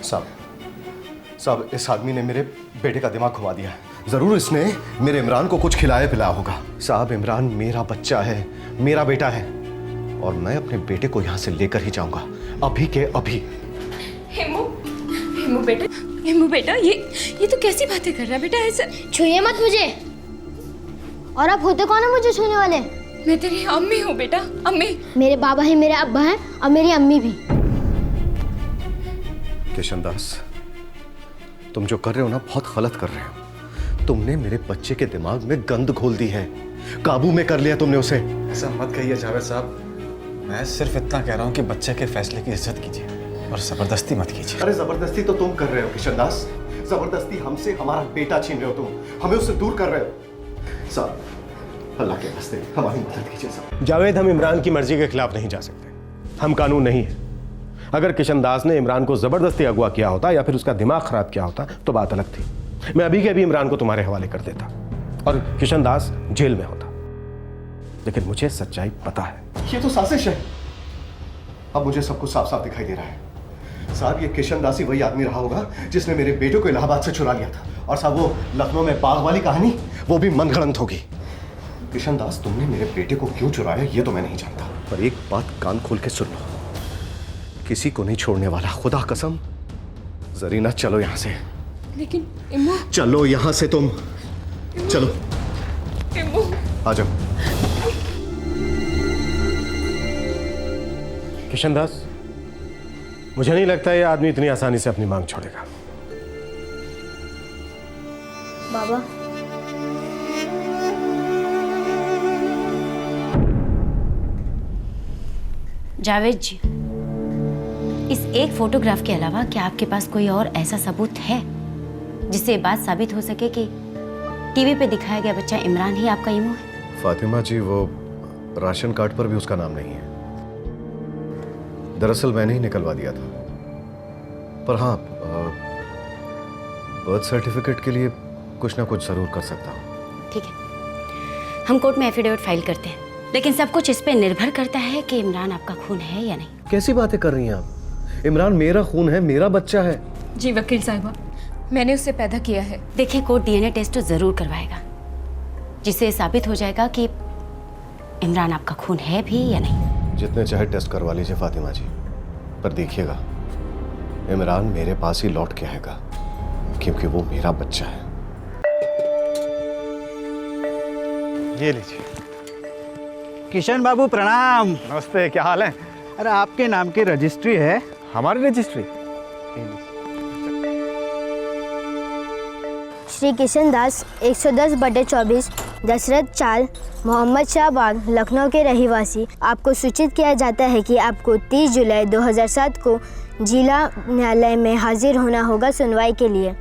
साहब, इस आदमी ने मेरे बेटे का दिमाग घुमा दिया है। जरूर इसने मेरे इमरान को कुछ खिलाया पिलाया होगा। साहब, इमरान मेरा बच्चा है, मेरा बेटा है, और मैं अपने बेटे को यहाँ से लेकर ही जाऊंगा, अभी के अभी। इम्मू बेटा, ये तो कैसी बातें कर रहा है बेटा? ऐसा छुइए मत मुझे। और आप होते कौन है मुझे छूने वाले? मैं तेरी अम्मी हूँ बेटा, अम्मी। मेरे बाबा ही मेरे अब्बा हैं और मेरी अम्मी भी। किशन दास, तुम जो कर रहे हो ना बहुत गलत कर रहे हो। तुमने मेरे बच्चे के दिमाग में गंद घोल दी है, काबू में कर लिया तुमने उसे। ऐसा मत कहिए जावेद साहब, मैं सिर्फ इतना कह रहा हूँ कि बच्चे के फैसले की इज्जत कीजिए और जबरदस्ती मत कीजिए। अरे जबरदस्ती तो तुम कर रहे हो किशन दास, जबरदस्ती हमसे हमारा बेटा छीन रहे हो, तुम हमें उससे दूर कर रहे हो। साहब, अल्लाह के वास्ते हमारी मदद कीजिए साहब। जावेद, हम इमरान की मर्जी के खिलाफ नहीं जा सकते, हम कानून नहीं है। अगर किशन दास ने इमरान को जबरदस्ती अगवा किया होता या फिर उसका दिमाग खराब किया होता तो बात अलग थी। मैं अभी के अभी इमरान को तुम्हारे हवाले कर देता और किशन दास जेल में होता। लेकिन मुझे सच्चाई पता है। ये तो साजिश है। अब मुझे सब कुछ साफ साफ दिखाई दे रहा है। साहब, ये किशन दास ही वही आदमी रहा होगा जिसने मेरे बेटे को इलाहाबाद से चुरा लिया था। और साहब, वो लखनऊ में बाग वाली कहानी वो भी मनगढ़ंत होगी। किशन दास, तुमने मेरे बेटे को क्यों चुराया ये तो मैं नहीं जानता, पर एक बात कान खोल के सुन लो, किसी को नहीं छोड़ने वाला, खुदा कसम। जरीना, चलो यहां से। लेकिन इम्मू, चलो यहां से तुम, चलो इम्मू, आ जाओ। किशन दास, मुझे नहीं लगता ये आदमी इतनी आसानी से अपनी मांग छोड़ेगा। बाबा, जावेद जी, इस एक फोटोग्राफ के अलावा क्या आपके पास कोई और ऐसा सबूत है जिससे ये बात साबित हो सके कि टीवी पे दिखाया गया बच्चा इमरान ही आपका इमू है? फातिमा जी, वो राशन कार्ड पर भी उसका नाम नहीं है। दरअसल मैंने ही निकलवा दिया था। पर हाँ, बर्थ सर्टिफिकेट के लिए कुछ ना कुछ जरूर कर सकता हूँ। ठीक है, हम कोर्ट में एफिडेविट फाइल करते हैं, लेकिन सब कुछ इस पे निर्भर करता है कि इमरान आपका खून है या नहीं। कैसी बातें कर रही हैं आप? इमरान मेरा खून है, मेरा बच्चा है। जी वकील साहिबा, मैंने उसे पैदा किया है। देखिए, कोर्ट डीएनए टेस्ट तो जरूर करवाएगा, जिससे साबित हो जाएगा कि इमरान आपका खून है भी या नहीं। जितने चाहे टेस्ट करवा लीजिए फातिमा जी, पर देखिएगा इमरान मेरे पास ही लौट के आएगा, क्योंकि वो मेरा बच्चा है। ये लीजिए। किशन बाबू प्रणाम। नमस्ते, क्या हाल है? अरे आपके नाम की रजिस्ट्री है। हमारी रजिस्ट्री? श्री किशन दास 110/24 दशरथ चाल, मोहम्मद शाह बाग, लखनऊ के रहिवासी। आपको सूचित किया जाता है कि आपको 30 जुलाई 2007 को जिला न्यायालय में हाजिर होना होगा सुनवाई के लिए।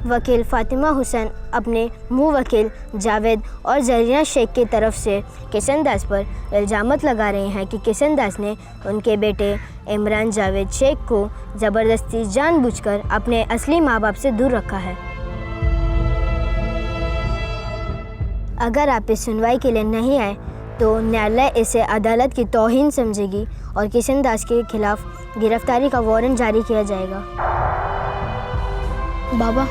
वकील फातिमा हुसैन अपने मुँह वकील जावेद और जरीना शेख की तरफ से किशन दास पर इल्ज़ामत लगा रहे हैं कि किशन दास ने उनके बेटे इमरान जावेद शेख को ज़बरदस्ती जानबूझकर अपने असली माँ बाप से दूर रखा है। अगर आप इस सुनवाई के लिए नहीं आए तो न्यायालय इसे अदालत की तौहीन समझेगी और किशन दास के खिलाफ गिरफ्तारी का वारंट जारी किया जाएगा। बाबा,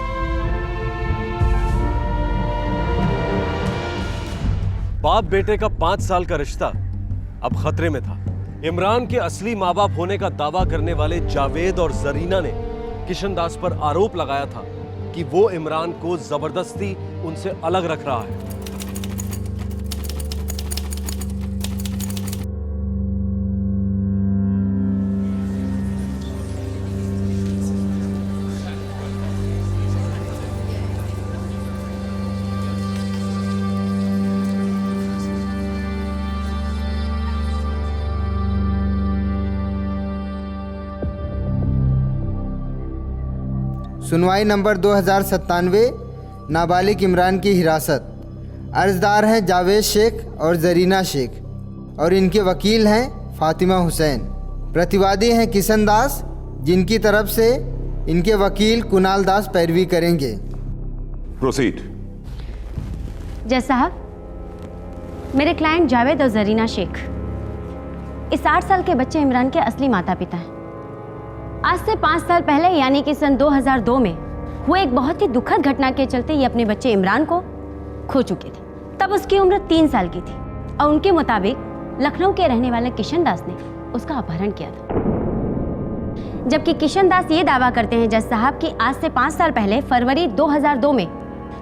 बाप बेटे का 5 साल का रिश्ता अब खतरे में था। इमरान के असली माँ बाप होने का दावा करने वाले जावेद और जरीना ने किशन दास पर आरोप लगाया था कि वो इमरान को जबरदस्ती उनसे अलग रख रहा है। सुनवाई नंबर 2097, नाबालिग इमरान की हिरासत। अर्जदार हैं जावेद शेख और जरीना शेख और इनके वकील हैं फातिमा हुसैन। प्रतिवादी हैं किशन दास, जिनकी तरफ से इनके वकील कुणाल दास पैरवी करेंगे। प्रोसीड। जज साहब, मेरे क्लाइंट जावेद और जरीना शेख इस 8 साल के बच्चे इमरान के असली माता पिता हैं। आज से 5 साल पहले यानी कि सन 2002 में हुए एक बहुत ही दुखद घटना के चलते ये अपने बच्चे इमरान को खो चुके थे। तब उसकी उम्र 3 साल की थी और उनके मुताबिक लखनऊ के रहने वाले किशन दास ने उसका अपहरण किया था। जबकि किशन दास ये दावा करते हैं जज साहब कि आज से 5 साल पहले फरवरी 2002 में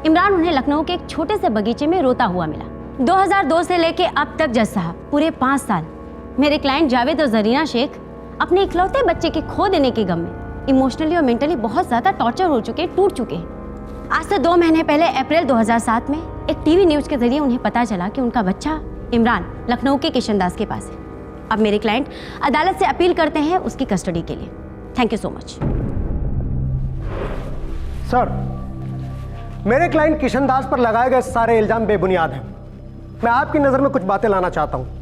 इमरान उन्हें लखनऊ के एक छोटे से बगीचे में रोता हुआ मिला। 2002 से लेके अब तक जज साहब पूरे 5 साल मेरे क्लाइंट जावेद और जरीना शेख अपने इकलौते बच्चे के खो देने के गम में इमोशनली और मेंटली बहुत ज्यादा टॉर्चर हो चुके, टूट चुके हैं। आज से 2 महीने पहले अप्रैल 2007 में एक टीवी न्यूज के जरिए उन्हें पता चला कि उनका बच्चा इमरान लखनऊ के किशन दास के पास है। अब मेरे क्लाइंट अदालत से अपील करते हैं उसकी कस्टडी के लिए। Thank you so much. Sir, मेरे क्लाइंट किशन दास पर लगाए गए सारे इल्जाम बेबुनियाद हैं। मैं आपकी नज़र में कुछ बातें लाना चाहता हूँ।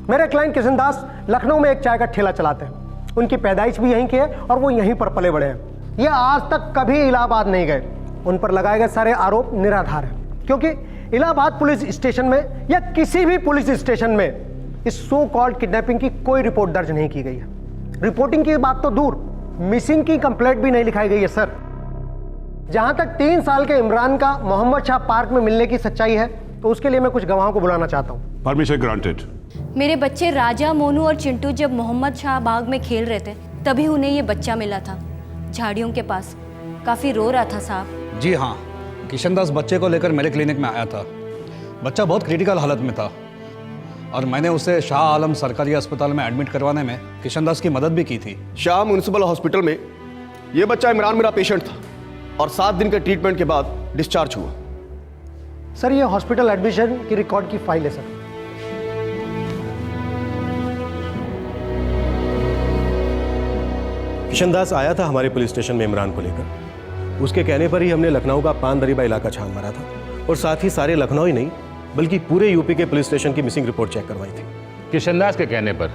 मेरे क्लाइंट किशन दास लखनऊ में एक चाय का ठेला चलाते हैं। उनकी पैदाइश भी यहीं की है और वो यहीं पर पले बड़े हैं। ये आज तक कभी इलाहाबाद नहीं गए। उन पर लगाए गए सारे आरोप निराधार हैं। क्योंकि इलाहाबाद पुलिस स्टेशन में या किसी भी पुलिस स्टेशन में इस सो कॉल्ड किडनैपिंग की कोई रिपोर्ट दर्ज नहीं की गई है। रिपोर्टिंग की बात तो दूर, मिसिंग की कंप्लेंट भी नहीं लिखाई गई है सर। जहां तक 3 साल के इमरान का मोहम्मद शाह पार्क में मिलने की सच्चाई है, तो उसके लिए मैं कुछ गवाहों को बुलाना चाहता हूं। Permission granted. मेरे बच्चे राजा, मोनू और चिंटू जब मोहम्मद शाह बाग में खेल रहे थे तभी उन्हें ये बच्चा मिला था झाड़ियों के पास। काफ़ी रो रहा था साहब। जी हाँ, किशन दास बच्चे को लेकर मेरे क्लिनिक में आया था। बच्चा बहुत क्रिटिकल हालत में था और मैंने उसे शाह आलम सरकारी अस्पताल में एडमिट करवाने में किशन दास की मदद भी की थी। शाह म्यूनिसिपल हॉस्पिटल में ये बच्चा इमरान मेरा पेशेंट था और 7 दिन के ट्रीटमेंट के बाद डिस्चार्ज हुआ। सर ये हॉस्पिटल एडमिशन की रिकॉर्ड की फाइल है सर। किशन दास आया था हमारे पुलिस स्टेशन में इमरान को लेकर। उसके कहने पर ही हमने लखनऊ का पान दरीबा इलाका छान मारा था और साथ ही सारे लखनऊ ही नहीं बल्कि पूरे यूपी के पुलिस स्टेशन की मिसिंग रिपोर्ट चेक करवाई थी। किशनदास के कहने पर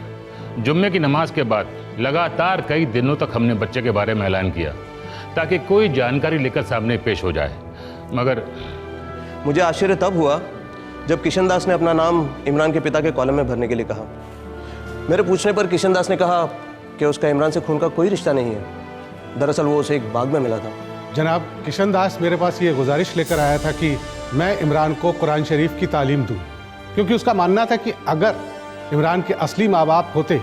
जुम्मे की नमाज के बाद लगातार कई दिनों तक हमने बच्चे के बारे में ऐलान किया ताकि कोई जानकारी लेकर सामने पेश हो जाए, मगर मुझे आश्चर्य तब हुआ जब किशन दास ने अपना नाम इमरान के पिता के कॉलम में भरने के लिए कहा। मेरे पूछने पर किशन दास ने कहा कि उसका इमरान से खून का कोई रिश्ता नहीं है। दरअसल वो उसे एक बाग में मिला था। जनाब, किशन दास मेरे पास ये गुजारिश लेकर आया था कि मैं इमरान को कुरान शरीफ की तालीम दूं, क्योंकि उसका मानना था कि अगर इमरान के असली माँ बाप होते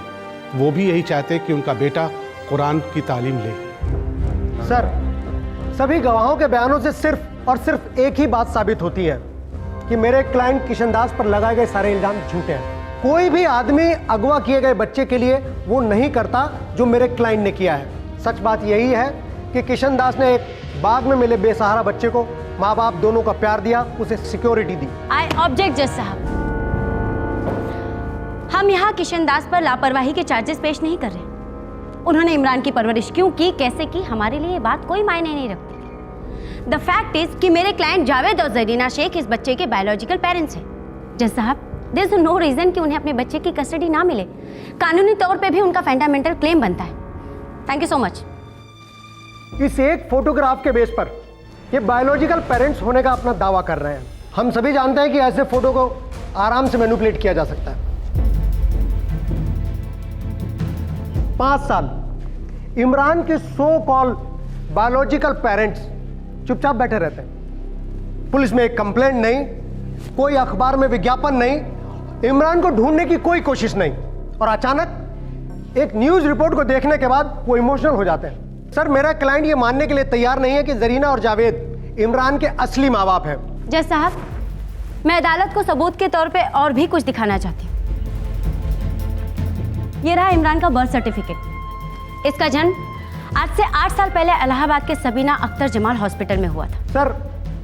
वो भी यही चाहते कि उनका बेटा कुरान की तालीम ले। सर, सभी गवाहों के बयानों से सिर्फ और सिर्फ एक ही बात साबित होती है कि मेरे क्लाइंट किशन दास पर लगाए गए सारे इल्जाम झूठे हैं। कोई भी आदमी अगवा किए गए बच्चे के लिए वो नहीं करता जो मेरे क्लाइंट ने किया है। सच बात यही है कि किशन दास ने एक बाग में मिले बेसहारा बच्चे को माँ बाप दोनों का प्यार दिया, उसे सिक्योरिटी दी। आई ऑब्जेक्ट जज साहब, हम यहाँ किशन दास पर लापरवाही के चार्जेस पेश नहीं कर रहे। उन्होंने इमरान की परवरिश क्यों की, कैसे की, हमारे लिए ये बात कोई मायने नहीं रखती। द फैक्ट इज कि मेरे क्लाइंट जावेद और जरीना शेख इस बच्चे के बायोलॉजिकल पेरेंट्स हैं। जज साहब, देयर इज नो रीजन कि उन्हें अपने बच्चे की कस्टडी ना मिले। कानूनी तौर पे भी उनका फंडामेंटल क्लेम बनता है। Thank you so much. इस एक फोटोग्राफ के बेस पर ये बायोलॉजिकल पेरेंट्स होने का अपना दावा कर रहे हैं। हम सभी जानते हैं कि ऐसे फोटो को आराम से मैनिपुलेट किया जा सकता है। 5 साल इमरान के सो कॉल बायोलॉजिकल पेरेंट्स चुपचाप बैठे रहते हैं। पुलिस में एक कंप्लेंट नहीं, कोई अखबार में विज्ञापन नहीं, इमरान को ढूंढने की कोई कोशिश नहीं, और अचानक एक न्यूज रिपोर्ट को देखने के बाद वो इमोशनल हो जाते हैं। सर, मेरा क्लाइंट ये मानने के लिए तैयार नहीं है कि जरीना और जावेद इमरान के असली माँ बाप हैं। जज साहब, मैं अदालत को सबूत के तौर पे और भी कुछ दिखाना चाहती हूँ। ये रहा इमरान का बर्थ सर्टिफिकेट। इसका जन्म आज से 8 साल पहले इलाहाबाद के सबीना अख्तर जमाल हॉस्पिटल में हुआ था। सर,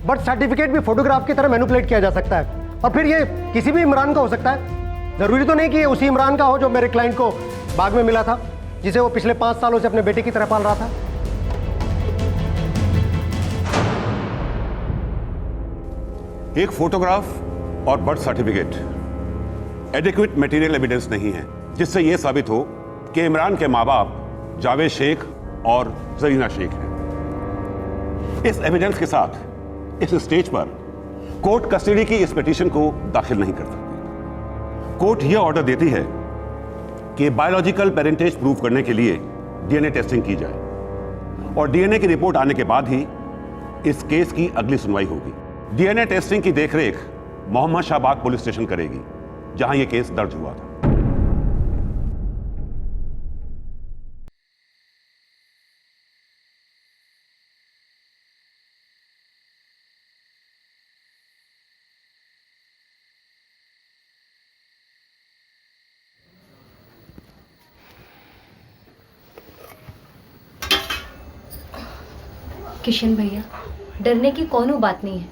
बर्थ सर्टिफिकेट भी फोटोग्राफ की तरह मैनिपुलेट किया जा सकता है, और फिर ये किसी भी इमरान का हो सकता है। जरूरी तो नहीं कि ये उसी इमरान का हो जो मेरे क्लाइंट को बाग में मिला था, जिसे वो पिछले 5 सालों से अपने बेटे की तरह पाल रहा था। एक फोटोग्राफ और birth certificate adequate material evidence नहीं है जिससे यह साबित हो कि इमरान के माँ बाप जावेद शेख और जरीना शेख हैं। इस एविडेंस के साथ इस स्टेज पर कोर्ट कस्टडी की इस पिटीशन को दाखिल नहीं कर सकती। कोर्ट यह ऑर्डर देती है कि बायोलॉजिकल पेरेंटेज प्रूव करने के लिए डीएनए टेस्टिंग की जाए और डीएनए की रिपोर्ट आने के बाद ही इस केस की अगली सुनवाई होगी। डीएनए टेस्टिंग की देखरेख मोहम्मद शाहबाग पुलिस स्टेशन करेगी जहां यह केस दर्ज हुआ था। किशन भैया, डरने की कोनो बात नहीं है,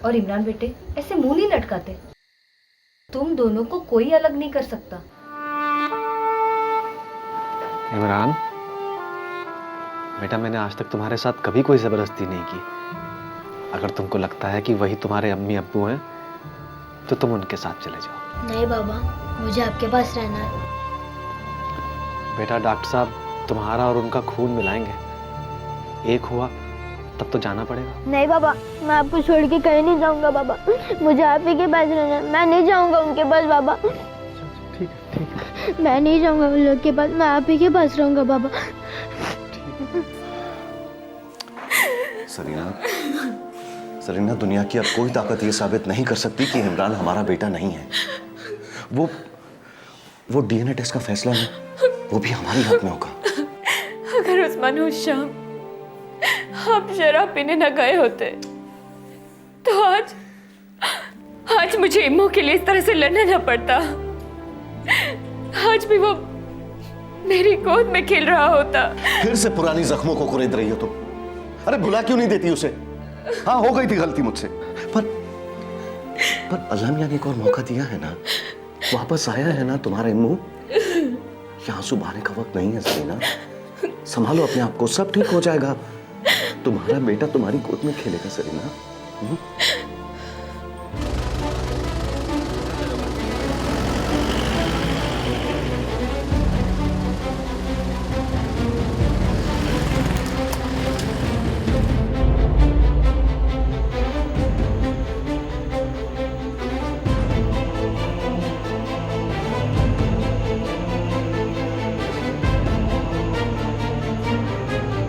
और इमरान बेटे ऐसे मुंह नहीं लटकाते। तुम दोनों को कोई अलग नहीं कर सकता। इमरान बेटा, मैंने आज तक तुम्हारे साथ कभी कोई जबरदस्ती नहीं की। अगर तुमको लगता है कि वही तुम्हारे अम्मी अब्बू हैं तो तुम उनके साथ चले जाओ। नहीं बाबा, मुझे आपके पास रहना है। बेटा, डॉक्टर साहब तुम्हारा और उनका खून मिलाएंगे, एक हुआ तब तो जाना पड़ेगा। नहीं बाबा, मैं आपको छोड़ के कहीं नहीं जाऊंगा बाबा। मुझे आप ही के पास रहना है। मैं नहीं जाऊंगा उनके पास बाबा। ठीक है। मैं नहीं जाऊंगा उन लोग के पास, मैं आप ही के पास रहूंगा बाबा। सरीना, दुनिया की अब कोई ताकत ये साबित नहीं कर सकती कि इमरान हमारा बेटा नहीं है। वो डीएनए टेस्ट का फैसला है, वो भी हमारी हाथ में होगा। अगर उस्मान उस शाम आप शराब पीने न गए होते तो आज मुझे इम्मू के लिए इस तरह से लड़ना न पड़ता। आज भी वो मेरी गोद में खेल रहा होता। फिर से पुरानी जख्मों को कुरेद रही हो तुम। अरे भुला क्यों नहीं देती उसे? हाँ, हो गई थी गलती मुझसे, पर अल्लाह मियां ने एक और मौका दिया है ना, वापस आया है ना तुम्हारा इम्मू। ये आंसू बहाने का वक्त नहीं है सरीना। संभालो अपने आप को, सब ठीक हो जाएगा। तुम्हारा बेटा तुम्हारी गोद में खेलेगा सरीना।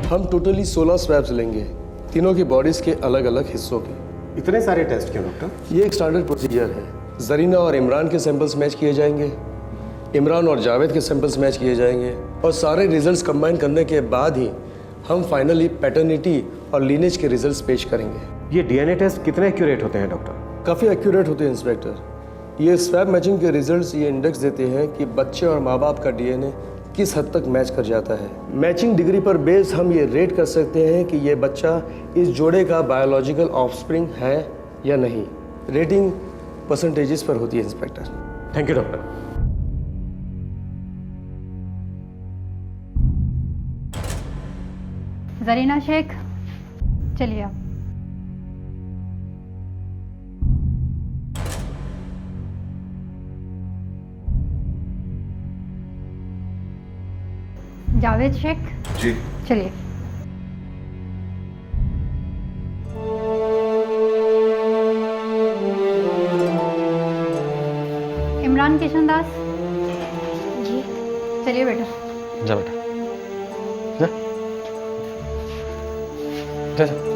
हम टोटली 16 स्वैब्स लेंगे, तीनों की बॉडीज के अलग अलग हिस्सों के। इतने सारे टेस्ट क्यों डॉक्टर? ये एक स्टैंडर्ड प्रोसीजर है। जरीना और इमरान के सैंपल्स मैच किए जाएंगे, इमरान और जावेद के सैंपल्स मैच किए जाएंगे, और सारे रिजल्ट्स कंबाइन करने के बाद ही हम फाइनली पैटर्निटी और लीनेज के रिजल्ट्स पेश करेंगे। ये डीएनए टेस्ट कितने एक्यूरेट होते हैं डॉक्टर? काफ़ी एक्यूरेट होते हैं इंस्पेक्टर। ये स्वैब मैचिंग के रिजल्ट्स ये इंडेक्स देते हैं कि बच्चे और माँ बाप का डीएनए किस हद तक मैच कर जाता है। मैचिंग डिग्री पर बेस हम ये रेट कर सकते हैं कि ये बच्चा इस जोड़े का बायोलॉजिकल ऑफस्प्रिंग है या नहीं। रेटिंग परसेंटेजेस पर होती है inspector. Thank you doctor. Zarina Sheikh, चलिए आप। जावेद शेख जी, चलिए। इमरान किशनदास जी, चलिए बेटा। जा बेटा, जा जा।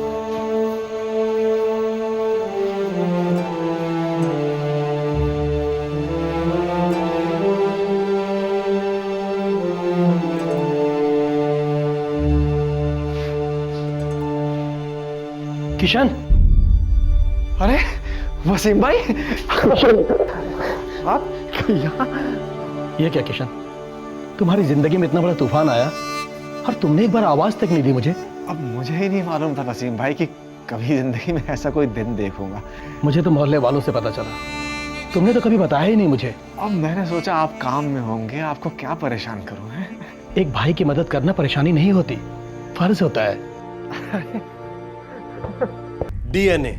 किशन, अरे वसीम भाई, आप यहाँ? ये क्या किशन, तुम्हारी जिंदगी में इतना बड़ा तूफान आया और तुमने एक बार आवाज तक नहीं दी मुझे। अब मुझे ही नहीं मालूम था वसीम भाई कि कभी जिंदगी में ऐसा कोई दिन देखूंगा। मुझे तो मोहल्ले वालों से पता चला, तुमने तो कभी बताया ही नहीं मुझे। अब मैंने सोचा आप काम में होंगे, आपको क्या परेशान करूं है? एक भाई की मदद करना परेशानी नहीं होती, फर्ज होता है। डीएनए,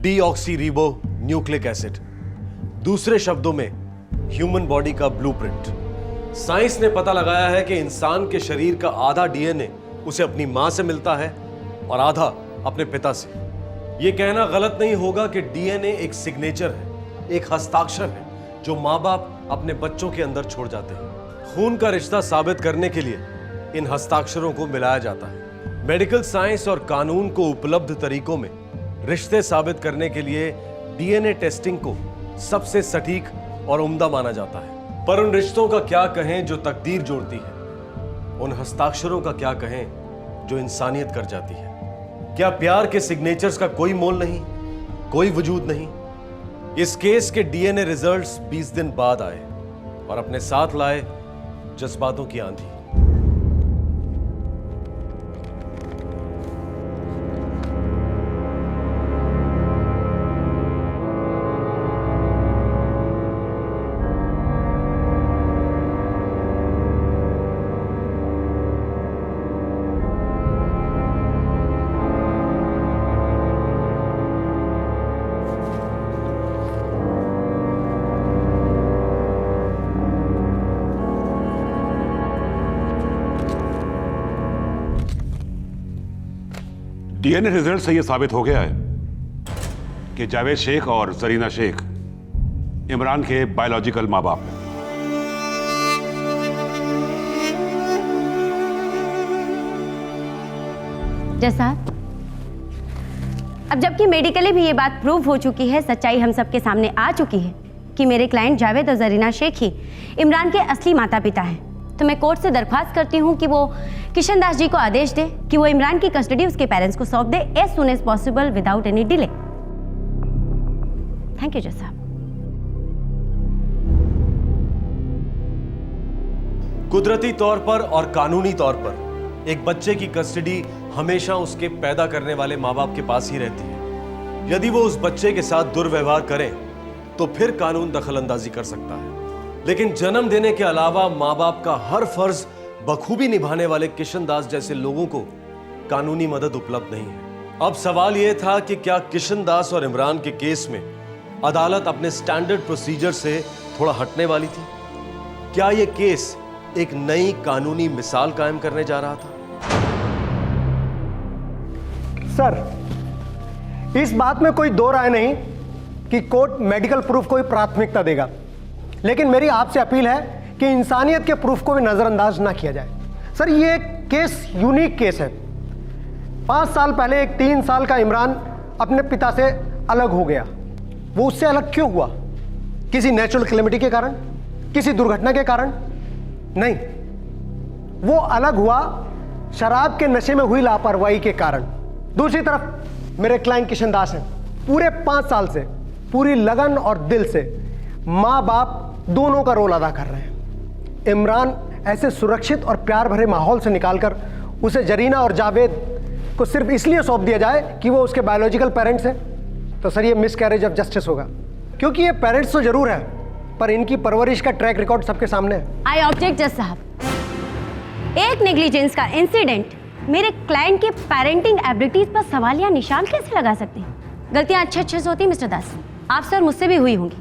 डीऑक्सीरिबो न्यूक्लिक एसिड, दूसरे शब्दों में ह्यूमन बॉडी का ब्लूप्रिंट। साइंस ने पता लगाया है कि इंसान के शरीर का आधा डीएनए उसे अपनी मां से मिलता है और आधा अपने पिता से। यह कहना गलत नहीं होगा कि डीएनए एक सिग्नेचर है, एक हस्ताक्षर है जो मां बाप अपने बच्चों के अंदर छोड़ जाते हैं। खून का रिश्ता साबित करने के लिए इन हस्ताक्षरों को मिलाया जाता है। मेडिकल साइंस और कानून को उपलब्ध तरीकों में रिश्ते साबित करने के लिए डीएनए टेस्टिंग को सबसे सटीक और उम्दा माना जाता है। पर उन रिश्तों का क्या कहें जो तकदीर जोड़ती है, उन हस्ताक्षरों का क्या कहें जो इंसानियत कर जाती है। क्या प्यार के सिग्नेचर्स का कोई मोल नहीं, कोई वजूद नहीं? इस केस के डीएनए रिजल्ट्स 20 दिन बाद आए और अपने साथ लाए जज्बातों की आंधी। डीएनए रिजल्ट से यह साबित हो गया है कि जावेद शेख और जरीना शेख इमरान के बायोलॉजिकल माँ बाप हैं। जैसा अब जबकि मेडिकली भी ये बात प्रूव हो चुकी है, सच्चाई हम सबके सामने आ चुकी है कि मेरे क्लाइंट जावेद और जरीना शेख ही इमरान के असली माता पिता हैं, तो मैं कोर्ट से दरख्वास्त करती हूँ कि वो किशन दास जी को आदेश दे कि वो इमरान की कस्टडी उसके पेरेंट्स को सौंप दे as soon as possible without any delay. Thank you जज साहब। कुदरती तौर पर और कानूनी तौर पर एक बच्चे की कस्टडी हमेशा उसके पैदा करने वाले माँ बाप के पास ही रहती है। यदि वो उस बच्चे के साथ दुर्व्यवहार करें तो फिर कानून दखल अंदाजी कर सकता है, लेकिन जन्म देने के अलावा माँ बाप का हर फर्ज बखूबी निभाने वाले किशन दास जैसे लोगों को कानूनी मदद उपलब्ध नहीं है। अब सवाल यह था कि क्या किशन दास और इमरान के केस में अदालत अपने स्टैंडर्ड प्रोसीजर से थोड़ा हटने वाली थी? क्या यह केस एक नई कानूनी मिसाल कायम करने जा रहा था? सर, इस बात में कोई दो राय नहीं कि कोर्ट मेडिकल प्रूफ को ही प्राथमिकता देगा, लेकिन मेरी आपसे अपील है कि इंसानियत के प्रूफ को भी नजरअंदाज ना किया जाए। सर, ये केस यूनिक केस है। 5 साल पहले एक 3 साल का इमरान अपने पिता से अलग हो गया। वो उससे अलग क्यों हुआ? किसी नेचुरल कैलेमिटी के कारण, किसी दुर्घटना के कारण? नहीं, वो अलग हुआ शराब के नशे में हुई लापरवाही के कारण। दूसरी तरफ मेरे क्लाइंट किशन दास हैं, पूरे 5 साल से पूरी लगन और दिल से माँ बाप दोनों का रोल अदा कर रहे हैं। इमरान ऐसे सुरक्षित और प्यार भरे माहौल से निकालकर उसे जरीना और जावेद को सिर्फ इसलिए सौंप दिया जाए कि वो उसके बायोलॉजिकल पेरेंट्स हैं, तो सर ये मिसकैरेज ऑफ जस्टिस होगा। क्योंकि ये पेरेंट्स तो जरूर है, पर इनकी परवरिश का ट्रैक रिकॉर्ड सबके सामने है। आई ऑब्जेक्ट जज साहब। एक नेग्लिजेंस का इंसिडेंट मेरे क्लाइंट के पेरेंटिंग एबिलिटीज पर सवालिया निशान कैसे लगा सकते हैं? गलतियां अच्छे से होती हैं मिस्टर दास, आपसे और मुझसे भी हुई होंगी,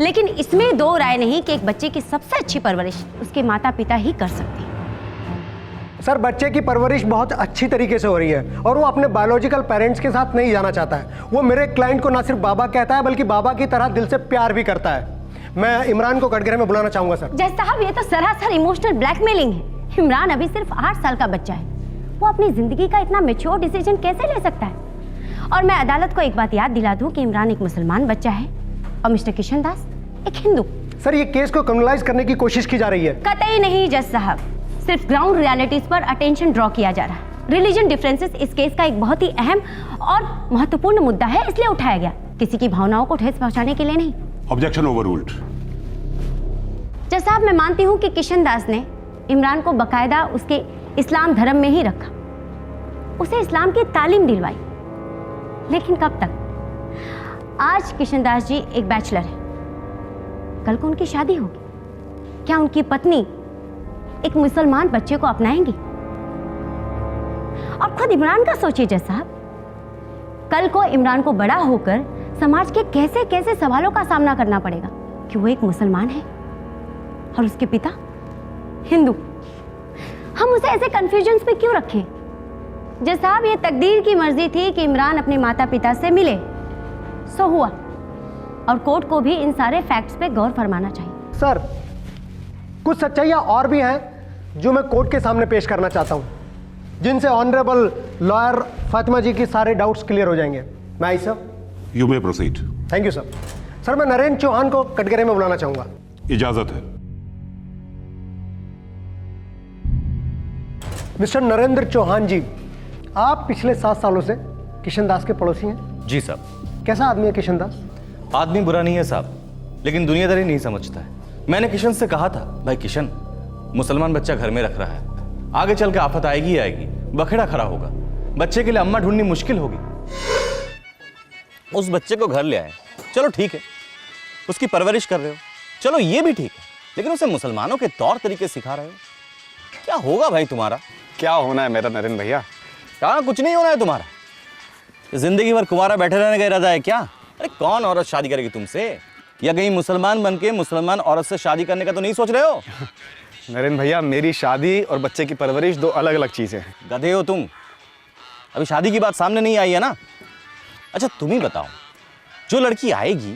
लेकिन इसमें दो राय नहीं कि एक बच्चे की सबसे अच्छी परवरिश उसके माता पिता ही कर सकते हैं। सर, बच्चे की परवरिश बहुत अच्छी तरीके से हो रही है और वो अपने बायोलॉजिकल पेरेंट्स के साथ नहीं जाना चाहता है। वो मेरे क्लाइंट को ना सिर्फ बाबा कहता है बल्कि बाबा की तरह दिल से प्यार भी करता है। मैं इमरान को कटघरे में बुलाना चाहूंगा सर। जज साहब, ये तो सरासर इमोशनल ब्लैकमेलिंग है। इमरान अभी सिर्फ 8 साल का बच्चा है, वो अपनी जिंदगी का इतना मैच्योर डिसीजन कैसे ले सकता है? और मैं अदालत को एक बात याद दिला दूं कि इमरान एक मुसलमान बच्चा है और मिस्टर किशन दास एक हिंदू। सर, ये केस को क्रिमिनलाइज करने की कोशिश की जा रही है। कतई नहीं जज साहब, सिर्फ ग्राउंड रियलिटीज पर अटेंशन ड्रॉ किया जा रहा है। रिलीजन डिफरेंसेस इस केस का एक बहुत ही अहम और महत्वपूर्ण मुद्दा है, इसलिए उठाया गया, किसी की भावनाओं को ठेस पहुंचाने के लिए नहीं। Objection overruled. जज साहब, मैं मानती हूँ कि किशन दास ने इमरान को बकायदा उसके इस्लाम धर्म में ही रखा, उसे इस्लाम की तालीम दिलवाई, लेकिन कब तक? आज किशन दास जी एक बैचलर है, कल को उनकी शादी होगी, क्या उनकी पत्नी एक मुसलमान बच्चे को अपनाएंगी? और खुद इमरान का सोचिए जज साहब, कल को इमरान को बड़ा होकर समाज के कैसे कैसे सवालों का सामना करना पड़ेगा कि वो एक मुसलमान है और उसके पिता हिंदू। हम उसे ऐसे कंफ्यूजन्स में क्यों रखें? जज साहब, ये तकदीर की मर्जी थी कि इमरान अपने माता पिता से मिले, सो हुआ, और कोर्ट को भी इन सारे फैक्ट्स पे गौर फरमाना चाहिए। सर, कुछ सच्चाइयां और भी हैं जो मैं कोर्ट के सामने पेश करना चाहता हूं, जिनसे ऑनरेबल लॉयर फातिमा जी के सारे डाउट्स क्लियर हो जाएंगे। May I sir? You may proceed. Thank you sir. Sir, मैं नरेंद्र चौहान को कटघरे में बुलाना चाहूंगा। इजाजत है। मिस्टर नरेंद्र चौहान जी, आप पिछले 7 सालों से किशन दास के पड़ोसी हैं। जी साहब। कैसा आदमी है किशन दास? आदमी बुरा नहीं है साहब, लेकिन दुनियादारी नहीं समझता है। मैंने किशन से कहा था, भाई किशन, मुसलमान बच्चा घर में रख रहा है, आगे चल के आफत आएगी ही आएगी, बखेड़ा खड़ा होगा, बच्चे के लिए अम्मा ढूंढनी मुश्किल होगी। उस बच्चे को घर ले आए, चलो ठीक है, उसकी परवरिश कर रहे हो, चलो ये भी ठीक है, लेकिन उसे मुसलमानों के तौर तरीके सिखा रहे हो। क्या होगा भाई तुम्हारा? क्या होना है मेरा नरेंद्र भैया? कहाँ कुछ नहीं होना है तुम्हारा। जिंदगी भर कुंवारा बैठे रहने का इरादा है क्या? अरे कौन औरत शादी करेगी तुमसे? या कहीं मुसलमान बन के मुसलमान औरत से शादी करने का तो नहीं सोच रहे हो? नरेंद्र भैया, मेरी शादी और बच्चे की परवरिश 2 अलग अलग चीजें हैं। गधे हो तुम। अभी शादी की बात सामने नहीं आई है ना। अच्छा तुम ही बताओ, जो लड़की आएगी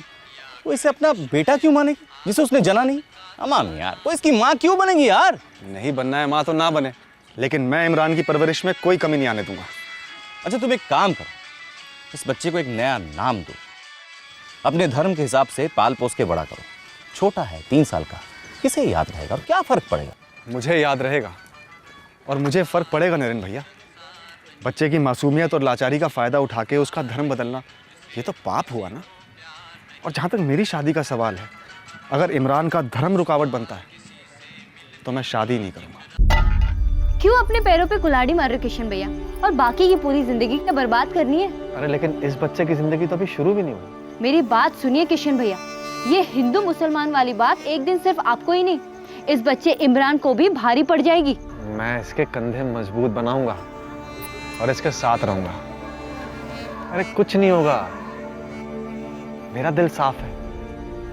वो इसे अपना बेटा क्यों मानेगी जिसे उसने जना नहीं? अमाम यार, वो इसकी माँ क्यों बनेगी यार? नहीं बनना है माँ तो ना बने, लेकिन मैं इमरान की परवरिश में कोई कमी नहीं आने दूंगा। अच्छा तुम एक काम करो, इस बच्चे को एक नया नाम दो, अपने धर्म के हिसाब से पाल पोस के बड़ा करो। छोटा है, 3 साल का, किसे याद रहेगा और क्या फर्क पड़ेगा? मुझे याद रहेगा और मुझे फर्क पड़ेगा नरेंद्र भैया। बच्चे की मासूमियत और लाचारी का फायदा उठा के उसका धर्म बदलना, ये तो पाप हुआ ना। और जहाँ तक मेरी शादी का सवाल है, अगर इमरान का धर्म रुकावट बनता है तो मैं शादी नहीं करूँगा। क्यों अपने पैरों पे कुल्हाड़ी मार रहे हो किशन भैया, और बाकी की पूरी जिंदगी क्या बर्बाद करनी है? अरे लेकिन इस बच्चे की जिंदगी तो अभी शुरू भी नहीं हुई। मेरी बात सुनिए किशन भैया, ये हिंदू मुसलमान वाली बात एक दिन सिर्फ आपको ही नहीं, इस बच्चे इमरान को भी भारी पड़ जाएगी। मैं इसके कंधे मजबूत बनाऊंगा और इसके साथ रहूंगा। अरे कुछ नहीं होगा, मेरा दिल साफ है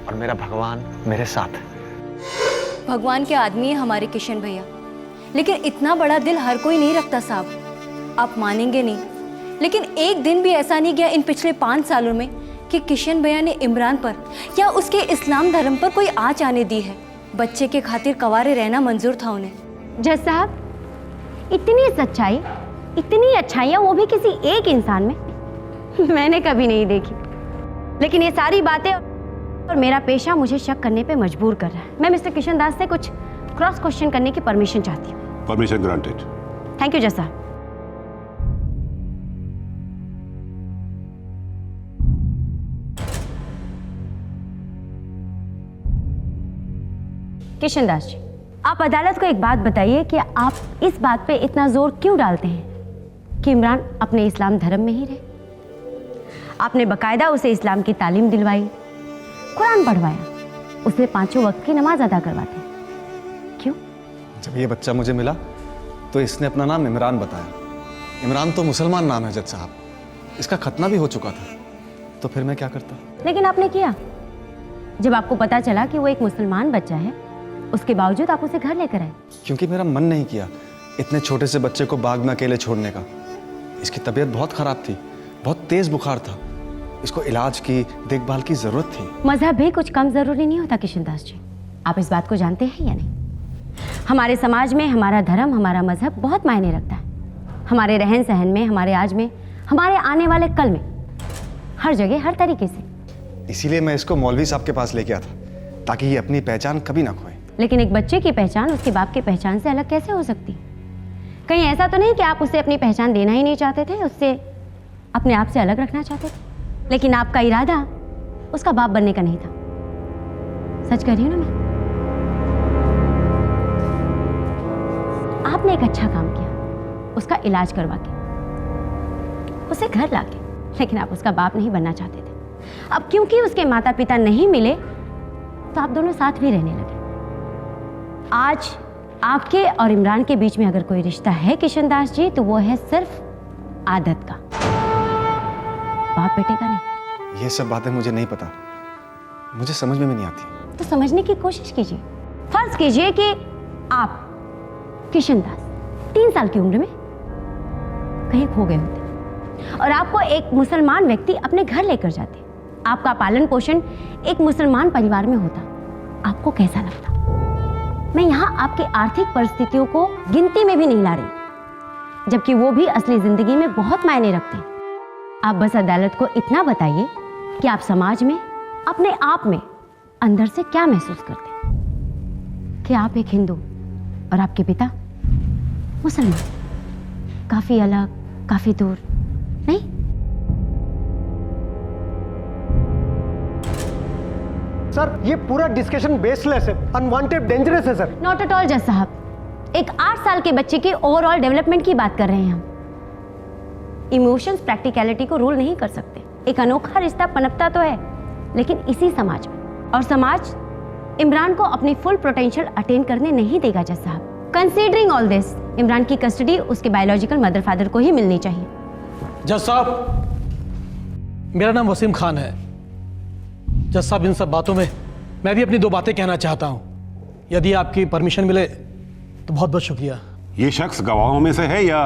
और मेरा भगवान मेरे साथ है। भगवान के आदमी है हमारे किशन भैया, लेकिन इतना बड़ा दिल हर कोई नहीं रखता साहब। आप मानेंगे नहीं, लेकिन एक दिन भी ऐसा नहीं गया इन पिछले 5 सालों में कि किशन भैया ने इमरान पर या उसके इस्लाम धर्म पर कोई आँच आने दी है। बच्चे के खातिर कवारे रहना मंजूर था उन्हें। जज साहब, इतनी सच्चाई, इतनी अच्छाइयाँ, वो भी किसी एक इंसान में मैंने कभी नहीं देखी। लेकिन ये सारी बातें और मेरा पेशा मुझे शक करने पे मजबूर कर रहा है। मैं मिस्टर किशन दास से कुछ क्रॉस क्वेश्चन करने की परमिशन चाहती हूँ। Permission granted. थैंक यू जज साहब। किशन दास जी, आप अदालत को एक बात बताइए कि आप इस बात पे इतना जोर क्यों डालते हैं कि इमरान अपने इस्लाम धर्म में ही रहे? आपने बकायदा उसे इस्लाम की तालीम दिलवाई, कुरान पढ़वाया, उसे 5 वक्त की नमाज अदा करवाते हैं। क्यों? जब ये बच्चा मुझे मिला तो इसने अपना नाम इमरान बताया। इमरान तो मुसलमान नाम है जज साहब, इसका खतना भी हो चुका था, तो फिर मैं क्या करता? लेकिन आपने किया। जब आपको पता चला कि वो एक मुसलमान बच्चा है, उसके बावजूद आप उसे घर लेकर आए। क्योंकि मेरा मन नहीं किया इतने छोटे से बच्चे को बाग में अकेले छोड़ने का। इसकी तबीयत बहुत खराब थी, बहुत तेज बुखार था, इसको इलाज की देखभाल की जरूरत थी। मजहब भी कुछ कम जरूरी नहीं होता किशन दास जी, आप इस बात को जानते हैं या नहीं? हमारे समाज में हमारा धर्म, हमारा मजहब बहुत मायने रखता है। हमारे रहन सहन में, हमारे आज में, हमारे आने वाले कल में, हर जगह, हर तरीके से। इसीलिए मैं इसको मौलवी साहब के पास लेके आया था, ताकि ये अपनी पहचान कभी ना खोए। लेकिन एक बच्चे की पहचान उसके बाप की पहचान से अलग कैसे हो सकती? कहीं ऐसा तो नहीं कि आप उसे अपनी पहचान देना ही नहीं चाहते थे, उससे अपने आप से अलग रखना चाहते थे? लेकिन आपका इरादा उसका बाप बनने का नहीं था। सच कह रही हूं ना मैं? आपने एक अच्छा काम किया, उसका इलाज करवा के, उसे घर लाके, लेकिन आप उसका बाप नहीं बनना चाहते थे। अब क्योंकि उसके माता पिता नहीं मिले तो आप दोनों साथ भी रहने लगे। आज आपके और इमरान के बीच में अगर कोई रिश्ता है किशन दास जी, तो वो है सिर्फ आदत का, बाप बेटे का नहीं। ये सब बातें मुझे नहीं पता, मुझे समझ में भी नहीं आती। तो समझने की कोशिश कीजिए। फर्ज कीजिए कि आप किशन दास 3 साल की उम्र में कहीं खो गए होते और आपको एक मुसलमान व्यक्ति अपने घर लेकर जाते, आपका पालन पोषण एक मुसलमान परिवार में होता, आपको कैसा लगता? मैं यहाँ आपकी आर्थिक परिस्थितियों को गिनती में भी नहीं ला रही, जबकि वो भी असली जिंदगी में बहुत मायने रखते हैं। आप बस अदालत को इतना बताइए कि आप समाज में, अपने आप में अंदर से क्या महसूस करते हैं कि आप एक हिंदू और आपके पिता मुसलमान। काफी अलग, काफी दूर नहीं? सर, ये पूरा डिस्कशन बेसलेस है, अनवांटेड, डेंजरस है सर। नॉट एट ऑल जज साहब, एक 8 साल के बच्चे की ओवरऑल डेवलपमेंट की बात कर रहे हैं हम। इमोशंस प्रैक्टिकलिटी को रूल नहीं कर सकते। एक अनोखा रिश्ता पनपता तो है, लेकिन इसी समाज में, और समाज इमरान को अपनी फुल पोटेंशियल अटेन करने नहीं देगा जज साहब। कंसीडरिंग ऑल दिस, इमरान की कस्टडी उसके बायोलॉजिकल मदर फादर को ही मिलनी चाहिए। जज साहब, मेरा नाम वसीम खान है। जज साहब, इन सब बातों में मैं भी अपनी 2 बातें कहना चाहता हूँ। यदि आपकी परमिशन मिले तो बहुत बहुत शुक्रिया। ये शख्स गवाहों में से है या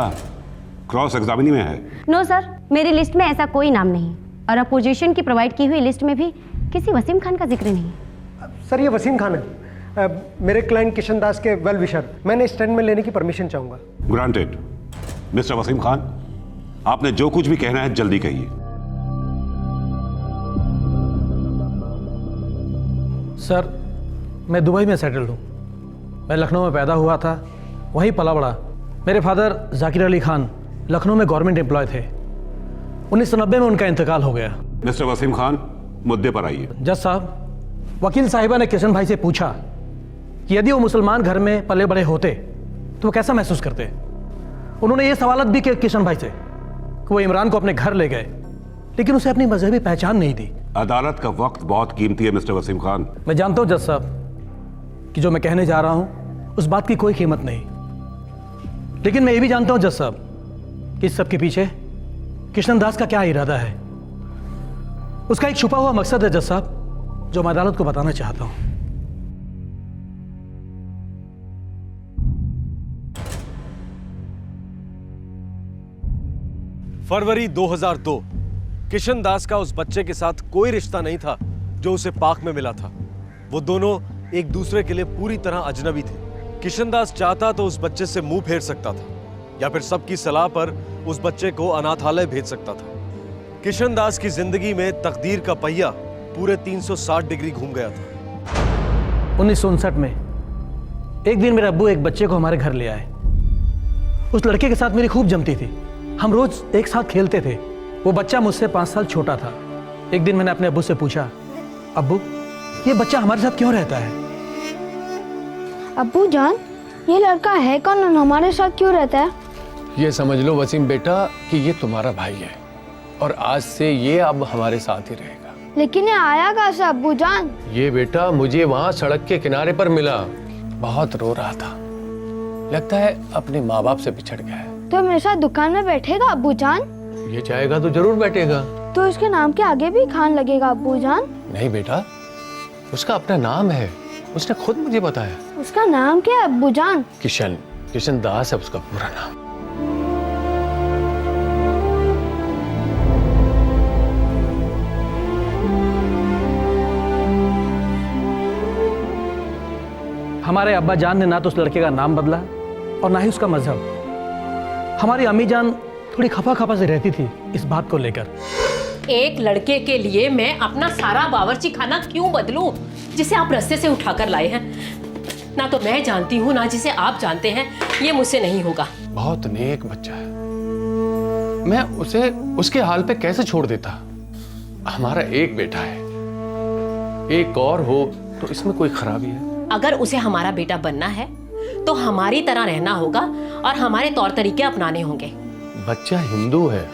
क्रॉस एग्जामिनी में है। नो सर, मेरी लिस्ट में ऐसा कोई नाम नहीं और अपोजिशन की प्रोवाइड की हुई लिस्ट में भी किसी वसीम खान का जिक्र नहीं है। सर ये वसीम खान है, मेरे क्लाइंट किशन दास के वेल विशर। मैंने स्टेटमेंट लेने की परमिशन चाहूँगा। ग्रांटेड। मिस्टर वसीम खान, आपने जो कुछ भी कहना है जल्दी कहिए। सर, मैं दुबई में सेटल्ड हूँ। मैं लखनऊ में पैदा हुआ था, वहीं पला बड़ा। मेरे फादर जाकिर अली खान लखनऊ में गवर्नमेंट एम्प्लॉय थे। 1990 में उनका इंतकाल हो गया। मिस्टर वसीम खान, मुद्दे पर आइए। जज साहब, वकील साहिबा ने किशन भाई से पूछा कि यदि वो मुसलमान घर में पले बड़े होते तो वो कैसा महसूस करते। उन्होंने ये सवालत भी किया किशन भाई से कि वो इमरान को अपने घर ले गए, लेकिन उसे अपनी मजहबी पहचान नहीं दी। अदालत का वक्त बहुत कीमती है मिस्टर वसीम खान। मैं जानता हूं जज साहब कि जो मैं कहने जा रहा हूं उस बात की कोई कीमत नहीं, लेकिन मैं ये भी जानता हूं जज साहब कि इस सब के पीछे किशन दास का क्या इरादा है। उसका एक छुपा हुआ मकसद है जज साहब, जो मैं अदालत को बताना चाहता हूं। फरवरी 2002, किशन दास का उस बच्चे के साथ कोई रिश्ता नहीं था जो उसे पाक में मिला था। वो दोनों एक दूसरे के लिए पूरी तरह अजनबी थे। किशन दास चाहता तो उस बच्चे से मुंह फेर सकता था या फिर सबकी सलाह पर उस बच्चे को अनाथालय भेज सकता था। किशन दास की जिंदगी में तकदीर का पहिया पूरे 360 डिग्री घूम गया था। 1959 में एक दिन मेरे अब्बू एक बच्चे को हमारे घर ले आए। उस लड़के के साथ मेरी खूब जमती थी, हम रोज एक साथ खेलते थे। वो बच्चा मुझसे 5 साल छोटा था। एक दिन मैंने अपने अब्बू से पूछा, अब्बू ये बच्चा हमारे साथ क्यों रहता है? अब्बू जान, ये लड़का है कौन और हमारे साथ क्यों रहता है? ये समझ लो वसीम बेटा कि ये तुम्हारा भाई है और आज से ये अब हमारे साथ ही रहेगा। लेकिन ये आया कहाँ से अब्बू जान? ये बेटा मुझे वहाँ सड़क के किनारे पर मिला, बहुत रो रहा था, लगता है अपने माँ बाप से बिछड़ गया है। तो मेरे साथ दुकान में बैठेगा अब्बू जान? ये चाहेगा तो जरूर बैठेगा। तो इसके नाम के आगे भी खान लगेगा अब्बू जान? नहीं बेटा, उसका अपना नाम है, उसने खुद मुझे बताया। उसका नाम क्या है अब्बू जान? किशन, किशन दास है उसका पूरा नाम। हमारे अब्बा जान ने ना तो उस लड़के का नाम बदला और ना ही उसका मजहब। हमारी अम्मी जान थोड़ी खफा खफा से रहती थी इस बात को लेकर। एक लड़के के लिए मैं अपना सारा बावर्ची खाना क्यों बदलूं जिसे आप रस्ते से उठाकर लाए हैं? ना तो मैं जानती हूँ ना जिसे आप जानते हैं, ये मुझसे नहीं होगा। बहुत नेक बच्चा है, मैं उसे उसके हाल पे कैसे छोड़ देता? हमारा एक बेटा है, एक और हो तो इसमें कोई खराबी है? अगर उसे हमारा बेटा बनना है तो हमारी तरह रहना होगा और हमारे तौर तरीके अपनाने होंगे। बच्चा हिंदू है,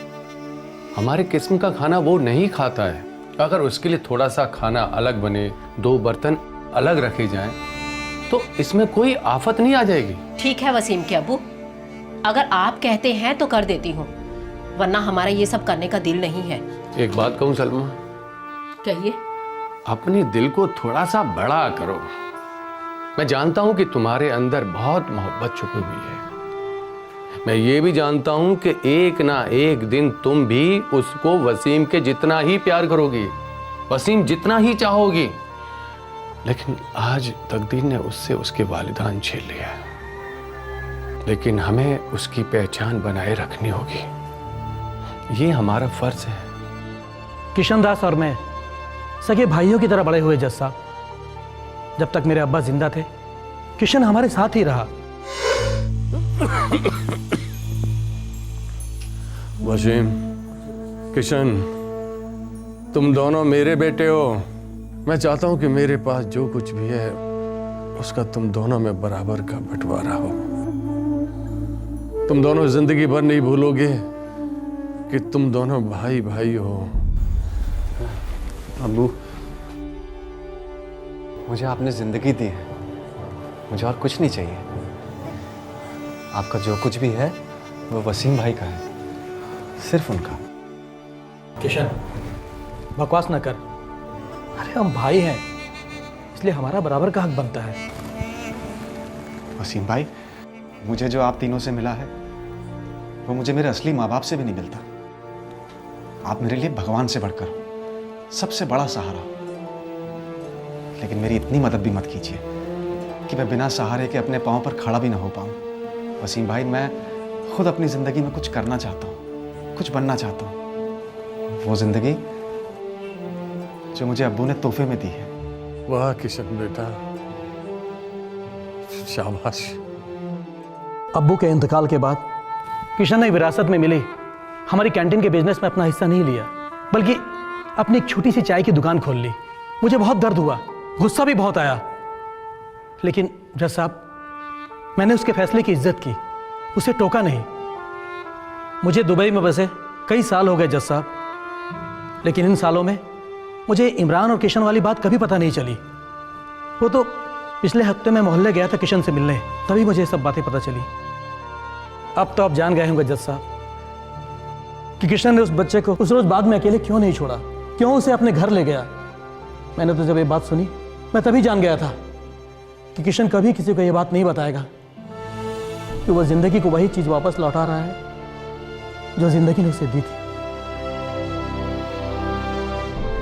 हमारे किस्म का खाना वो नहीं खाता है। अगर उसके लिए थोड़ा सा खाना अलग बने, 2 बर्तन अलग रखे जाएं, तो इसमें कोई आफत नहीं आ जाएगी। ठीक है वसीम के अब्बू, अगर आप कहते हैं तो कर देती हूँ, वरना हमारा ये सब करने का दिल नहीं है। एक बात कहूँ सलमा? कहिए। अपने दिल को थोड़ा सा बड़ा करो। मैं जानता हूं कि तुम्हारे अंदर बहुत मोहब्बत छुपी हुई है। मैं ये भी जानता हूं कि एक ना एक दिन तुम भी उसको वसीम के जितना ही प्यार करोगी, वसीम जितना ही चाहोगी। लेकिन आज तकदीर ने उससे उसके वालिदान छीन लिया है। लेकिन हमें उसकी पहचान बनाए रखनी होगी, ये हमारा फर्ज है। किशन दास और मैं सगे भाइयों की तरह बड़े हुए जज साहब। जब तक मेरे अब्बा जिंदा थे किशन हमारे साथ ही रहा। वसीम, किशन, तुम दोनों मेरे बेटे हो। मैं चाहता हूं कि मेरे पास जो कुछ भी है उसका तुम दोनों में बराबर का बंटवारा हो। तुम दोनों जिंदगी भर नहीं भूलोगे कि तुम दोनों भाई भाई हो। अब्बू, मुझे आपने जिंदगी दी है, मुझे और कुछ नहीं चाहिए। आपका जो कुछ भी है वो वसीम भाई का है, सिर्फ उनका। किशन, बकवास न कर। अरे हम भाई हैं, इसलिए हमारा बराबर का हक बनता है। वसीम भाई, मुझे जो आप तीनों से मिला है वो मुझे मेरे असली माँ बाप से भी नहीं मिलता। आप मेरे लिए भगवान से बढ़कर हो, सबसे बड़ा सहारा हो। लेकिन मेरी इतनी मदद भी मत कीजिए कि मैं बिना सहारे के अपने पाँव पर खड़ा भी ना हो पाऊँ। वसीम भाई, मैं खुद अपनी ज़िंदगी में कुछ करना चाहता हूँ, कुछ बनना चाहता हूँ। वो ज़िंदगी जो मुझे अब्बू ने तोहफे में दी है। वाह किशन बेटा, शाबाश। अब्बू के इंतकाल के बाद किशन ने विरासत में मिली हमारी कैंटीन के बिजनेस में अपना हिस्सा नहीं लिया, बल्कि अपनी एक छोटी सी चाय की दुकान खोल ली। मुझे बहुत दर्द हुआ, गुस्सा भी बहुत आया, लेकिन जज साहब, मैंने उसके फैसले की इज्जत की, उसे टोका नहीं। मुझे दुबई में बसे कई साल हो गए जज साहब, लेकिन इन सालों में मुझे इमरान और किशन वाली बात कभी पता नहीं चली। वो तो पिछले हफ्ते मैं मोहल्ले गया था किशन से मिलने, तभी मुझे सब बातें पता चली। अब तो आप जान गए होंगे जज साहब कि किशन ने उस बच्चे को उस रोज बाग में अकेले क्यों नहीं छोड़ा, क्यों उसे अपने घर ले गया। मैंने तो जब ये बात सुनी, मैं तभी जान गया था कि किशन कभी किसी को ये बात नहीं बताएगा कि वो जिंदगी को वही चीज वापस लौटा रहा है जो जिंदगी ने उसे दी थी।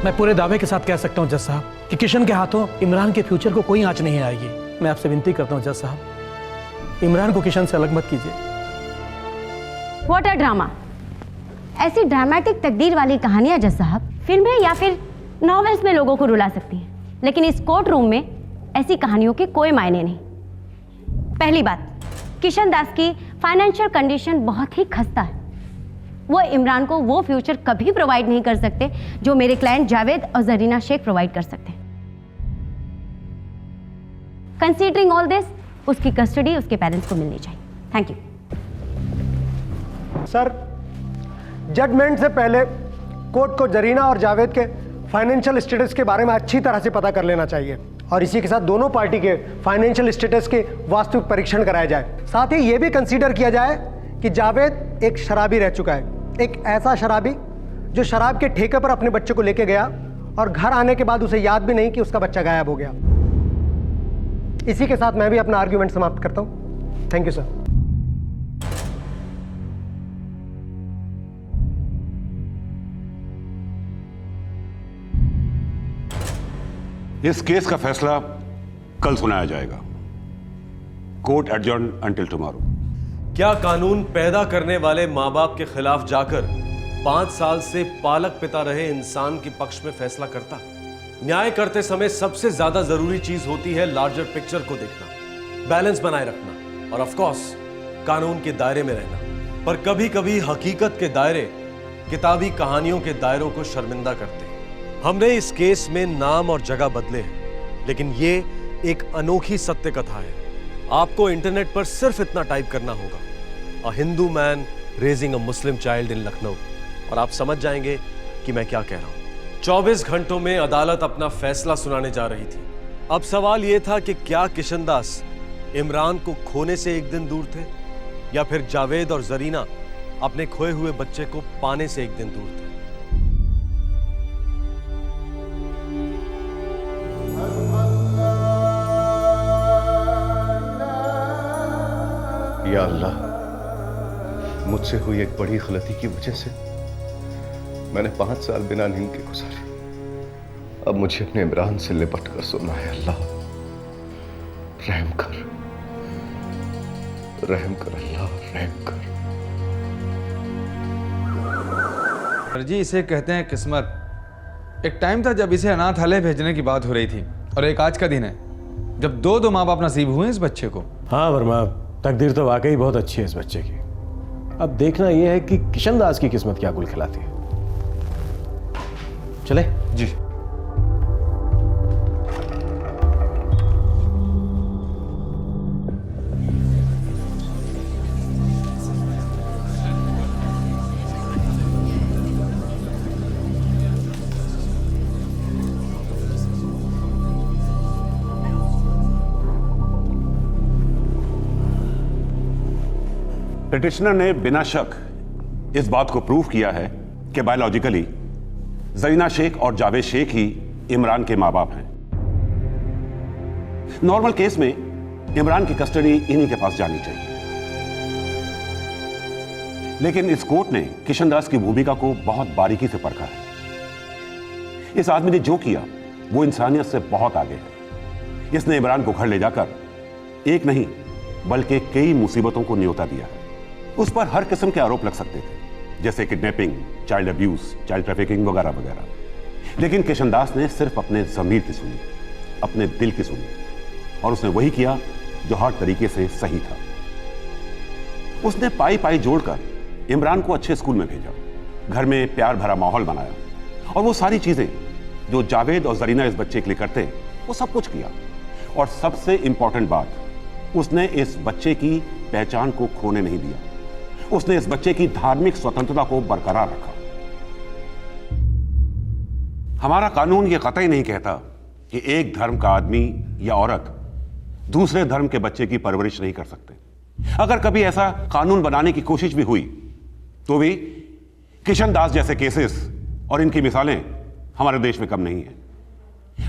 मैं पूरे दावे के साथ कह सकता हूं जज साहब कि किशन के हाथों इमरान के फ्यूचर को कोई आंच नहीं आएगी। मैं आपसे विनती करता हूं जज साहब, इमरान को किशन से अलग मत कीजिए। What a drama! ऐसी ड्रामेटिक तकदीर वाली कहानियां जज साहब फिल्में या फिर नॉवेल्स में लोगों को रुला सकती हैं, लेकिन इस कोर्ट रूम में ऐसी कहानियों के कोई मायने नहीं। पहली बात, किशन दास की फाइनेंशियल कंडीशन बहुत ही खस्ता है। वो इमरान को वो फ्यूचर कभी प्रोवाइड नहीं कर सकते जो मेरे क्लाइंट जावेद और जरीना शेख प्रोवाइड कर सकते हैं। कंसीडरिंग ऑल दिस, उसकी कस्टडी उसके पेरेंट्स को मिलनी चाहिए। Thank you sir. जजमेंट से पहले कोर्ट को जरीना और जावेद के फाइनेंशियल स्टेटस के बारे में अच्छी तरह से पता कर लेना चाहिए, और इसी के साथ दोनों पार्टी के फाइनेंशियल स्टेटस के वास्तविक परीक्षण कराया जाए। साथ ही यह भी कंसीडर किया जाए कि जावेद एक शराबी रह चुका है, एक ऐसा शराबी जो शराब के ठेके पर अपने बच्चे को लेके गया और घर आने के बाद उसे याद भी नहीं कि उसका बच्चा गायब हो गया। इसी के साथ मैं भी अपना आर्ग्यूमेंट समाप्त करता हूं। Thank you sir. इस केस का फैसला कल सुनाया जाएगा। Court adjourn until tomorrow. क्या कानून पैदा करने वाले माँ बाप के खिलाफ जाकर 5 साल से पालक पिता रहे इंसान के पक्ष में फैसला करता? न्याय करते समय सबसे ज्यादा जरूरी चीज होती है लार्जर पिक्चर को देखना, बैलेंस बनाए रखना और ऑफ कोर्स कानून के दायरे में रहना। पर कभी कभी हकीकत के दायरे किताबी कहानियों के दायरों को शर्मिंदा करते हैं। हमने इस केस में नाम और जगह बदले हैं, लेकिन ये एक अनोखी सत्य कथा है। आपको इंटरनेट पर सिर्फ इतना टाइप करना होगा, a Hindu man raising a Muslim child in Lucknow, और आप समझ जाएंगे कि मैं क्या कह रहा हूं। 24 घंटों में अदालत अपना फैसला सुनाने जा रही थी। अब सवाल यह था कि क्या किशन दास इमरान को खोने से एक दिन दूर थे, या फिर जावेद और जरीना अपने खोए हुए बच्चे को पाने से एक दिन दूर थे। या अल्लाह, मुझसे हुई एक बड़ी गलती की वजह से मैंने 5 साल बिना नींद के गुजारे। अब मुझे अपने इमरान से लिपट कर सोना है। अल्लाह रहम कर, रहम कर, अल्लाह रहम कर। जी, इसे कहते हैं किस्मत। एक टाइम था जब इसे अनाथालय भेजने की बात हो रही थी, और एक आज का दिन है जब दो माँ बाप नसीब हुए इस बच्चे को। हाँ वर्मा, तकदीर तो वाकई बहुत अच्छी है इस बच्चे की। अब देखना यह है कि किशन दास की किस्मत क्या गुल खिलाती है। चले जी। पिटिशनर ने बिना शक इस बात को प्रूव किया है कि बायोलॉजिकली जरीना शेख और जावेद शेख ही इमरान के माँ बाप हैं। नॉर्मल केस में इमरान की कस्टडी इन्हीं के पास जानी चाहिए, लेकिन इस कोर्ट ने किशनदास की भूमिका को बहुत बारीकी से परखा है। इस आदमी ने जो किया वो इंसानियत से बहुत आगे है। इसने इमरान को घर ले जाकर एक नहीं बल्कि कई मुसीबतों को न्योता दिया है। उस पर हर किस्म के आरोप लग सकते थे, जैसे kidnapping, child abuse, child trafficking वगैरह वगैरह। लेकिन किशनदास ने सिर्फ अपने ज़मीर की सुनी, अपने दिल की सुनी, और उसने वही किया जो हर तरीके से सही था। उसने पाई पाई जोड़कर इमरान को अच्छे स्कूल में भेजा, घर में प्यार भरा माहौल बनाया, और वो सारी चीजें जो जावेद और जरीना इस बच्चे के लिए करते वो सब कुछ किया। और सबसे इंपॉर्टेंट बात, उसने इस बच्चे की पहचान को खोने नहीं दिया। उसने इस बच्चे की धार्मिक स्वतंत्रता को बरकरार रखा। हमारा कानून यह कतई नहीं कहता कि एक धर्म का आदमी या औरत दूसरे धर्म के बच्चे की परवरिश नहीं कर सकते। अगर कभी ऐसा कानून बनाने की कोशिश भी हुई तो भी किशनदास जैसे केसेस और इनकी मिसालें हमारे देश में कम नहीं है।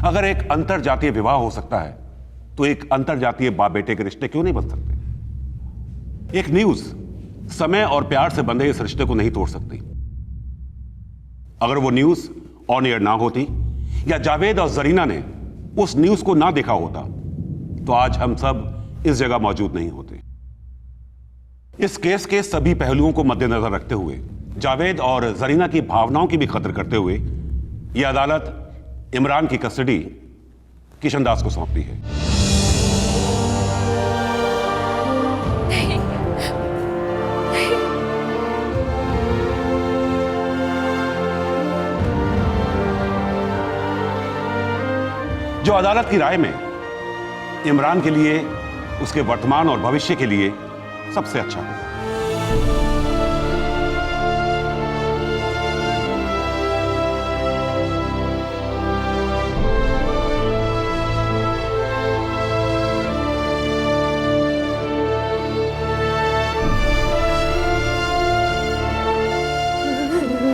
अगर एक अंतरजातीय विवाह हो सकता है तो एक अंतरजातीय बाप बेटे के रिश्ते क्यों नहीं बन सकते? एक न्यूज समय और प्यार से बंधे इस रिश्ते को नहीं तोड़ सकती। अगर वो न्यूज ऑन एयर ना होती या जावेद और जरीना ने उस न्यूज को ना देखा होता तो आज हम सब इस जगह मौजूद नहीं होते। इस केस के सभी पहलुओं को मद्देनजर रखते हुए, जावेद और जरीना की भावनाओं की भी कदर करते हुए, यह अदालत इमरान की कस्टडी किशनदास को सौंपती है। जो अदालत की राय में इमरान के लिए, उसके वर्तमान और भविष्य के लिए सबसे अच्छा है।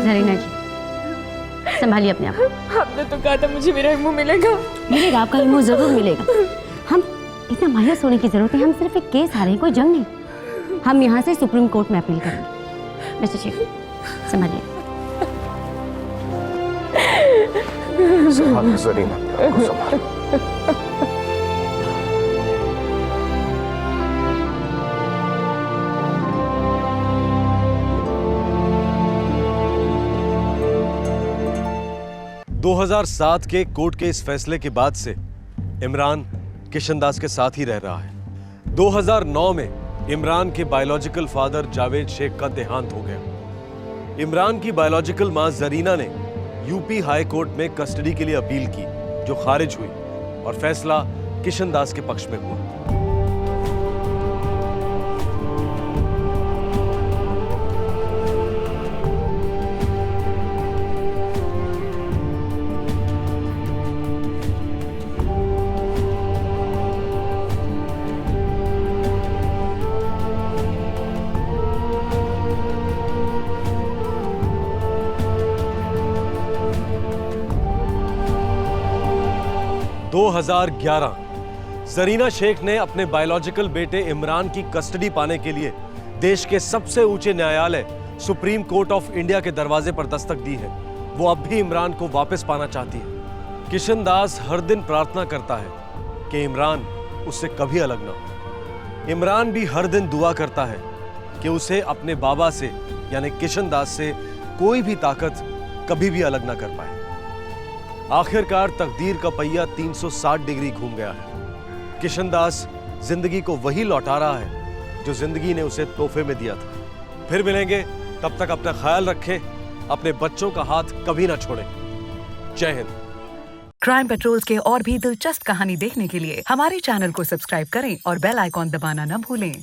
जरीना जी, संभालिए अपने आप। आपने तो कहा था मुझे मेरा इम्मू मिलेगा। मिलेगा, आपका इम्मू जरूर मिलेगा। हम इतना मायूस होने की जरूरत है, हम सिर्फ एक केस हारे हैं, कोई जंग नहीं। हम यहाँ से सुप्रीम कोर्ट में अपील करेंगे। मिस्टर चीफ, संभालिए। संभाल जरीना, संभाल। 2007 के कोर्ट के इस फैसले के बाद से इमरान किशनदास के साथ ही रह रहा है। 2009 में इमरान के बायोलॉजिकल फादर जावेद शेख का देहांत हो गया। इमरान की बायोलॉजिकल मां जरीना ने यूपी हाई कोर्ट में कस्टडी के लिए अपील की, जो खारिज हुई और फैसला किशनदास के पक्ष में हुआ। दो 2011 जरीना शेख ने अपने बायोलॉजिकल बेटे इमरान की कस्टडी पाने के लिए देश के सबसे ऊंचे न्यायालय सुप्रीम कोर्ट ऑफ इंडिया के दरवाजे पर दस्तक दी है। वो अब भी इमरान को वापस पाना चाहती है। किशनदास हर दिन प्रार्थना करता है कि इमरान उससे कभी अलग ना हो। इमरान भी हर दिन दुआ करता है कि उसे अपने बाबा से यानी किशनदास से कोई भी ताकत कभी भी अलग ना कर पाए। आखिरकार तकदीर का पहिया 360 डिग्री घूम गया है। किशनदास जिंदगी को वही लौटा रहा है जो जिंदगी ने उसे तोहफे में दिया था। फिर मिलेंगे, तब तक अपना ख्याल रखें, अपने बच्चों का हाथ कभी ना छोड़ें। जय हिंद। क्राइम पेट्रोल के और भी दिलचस्प कहानी देखने के लिए हमारे चैनल को सब्सक्राइब करें और बेल आइकॉन दबाना न भूलें।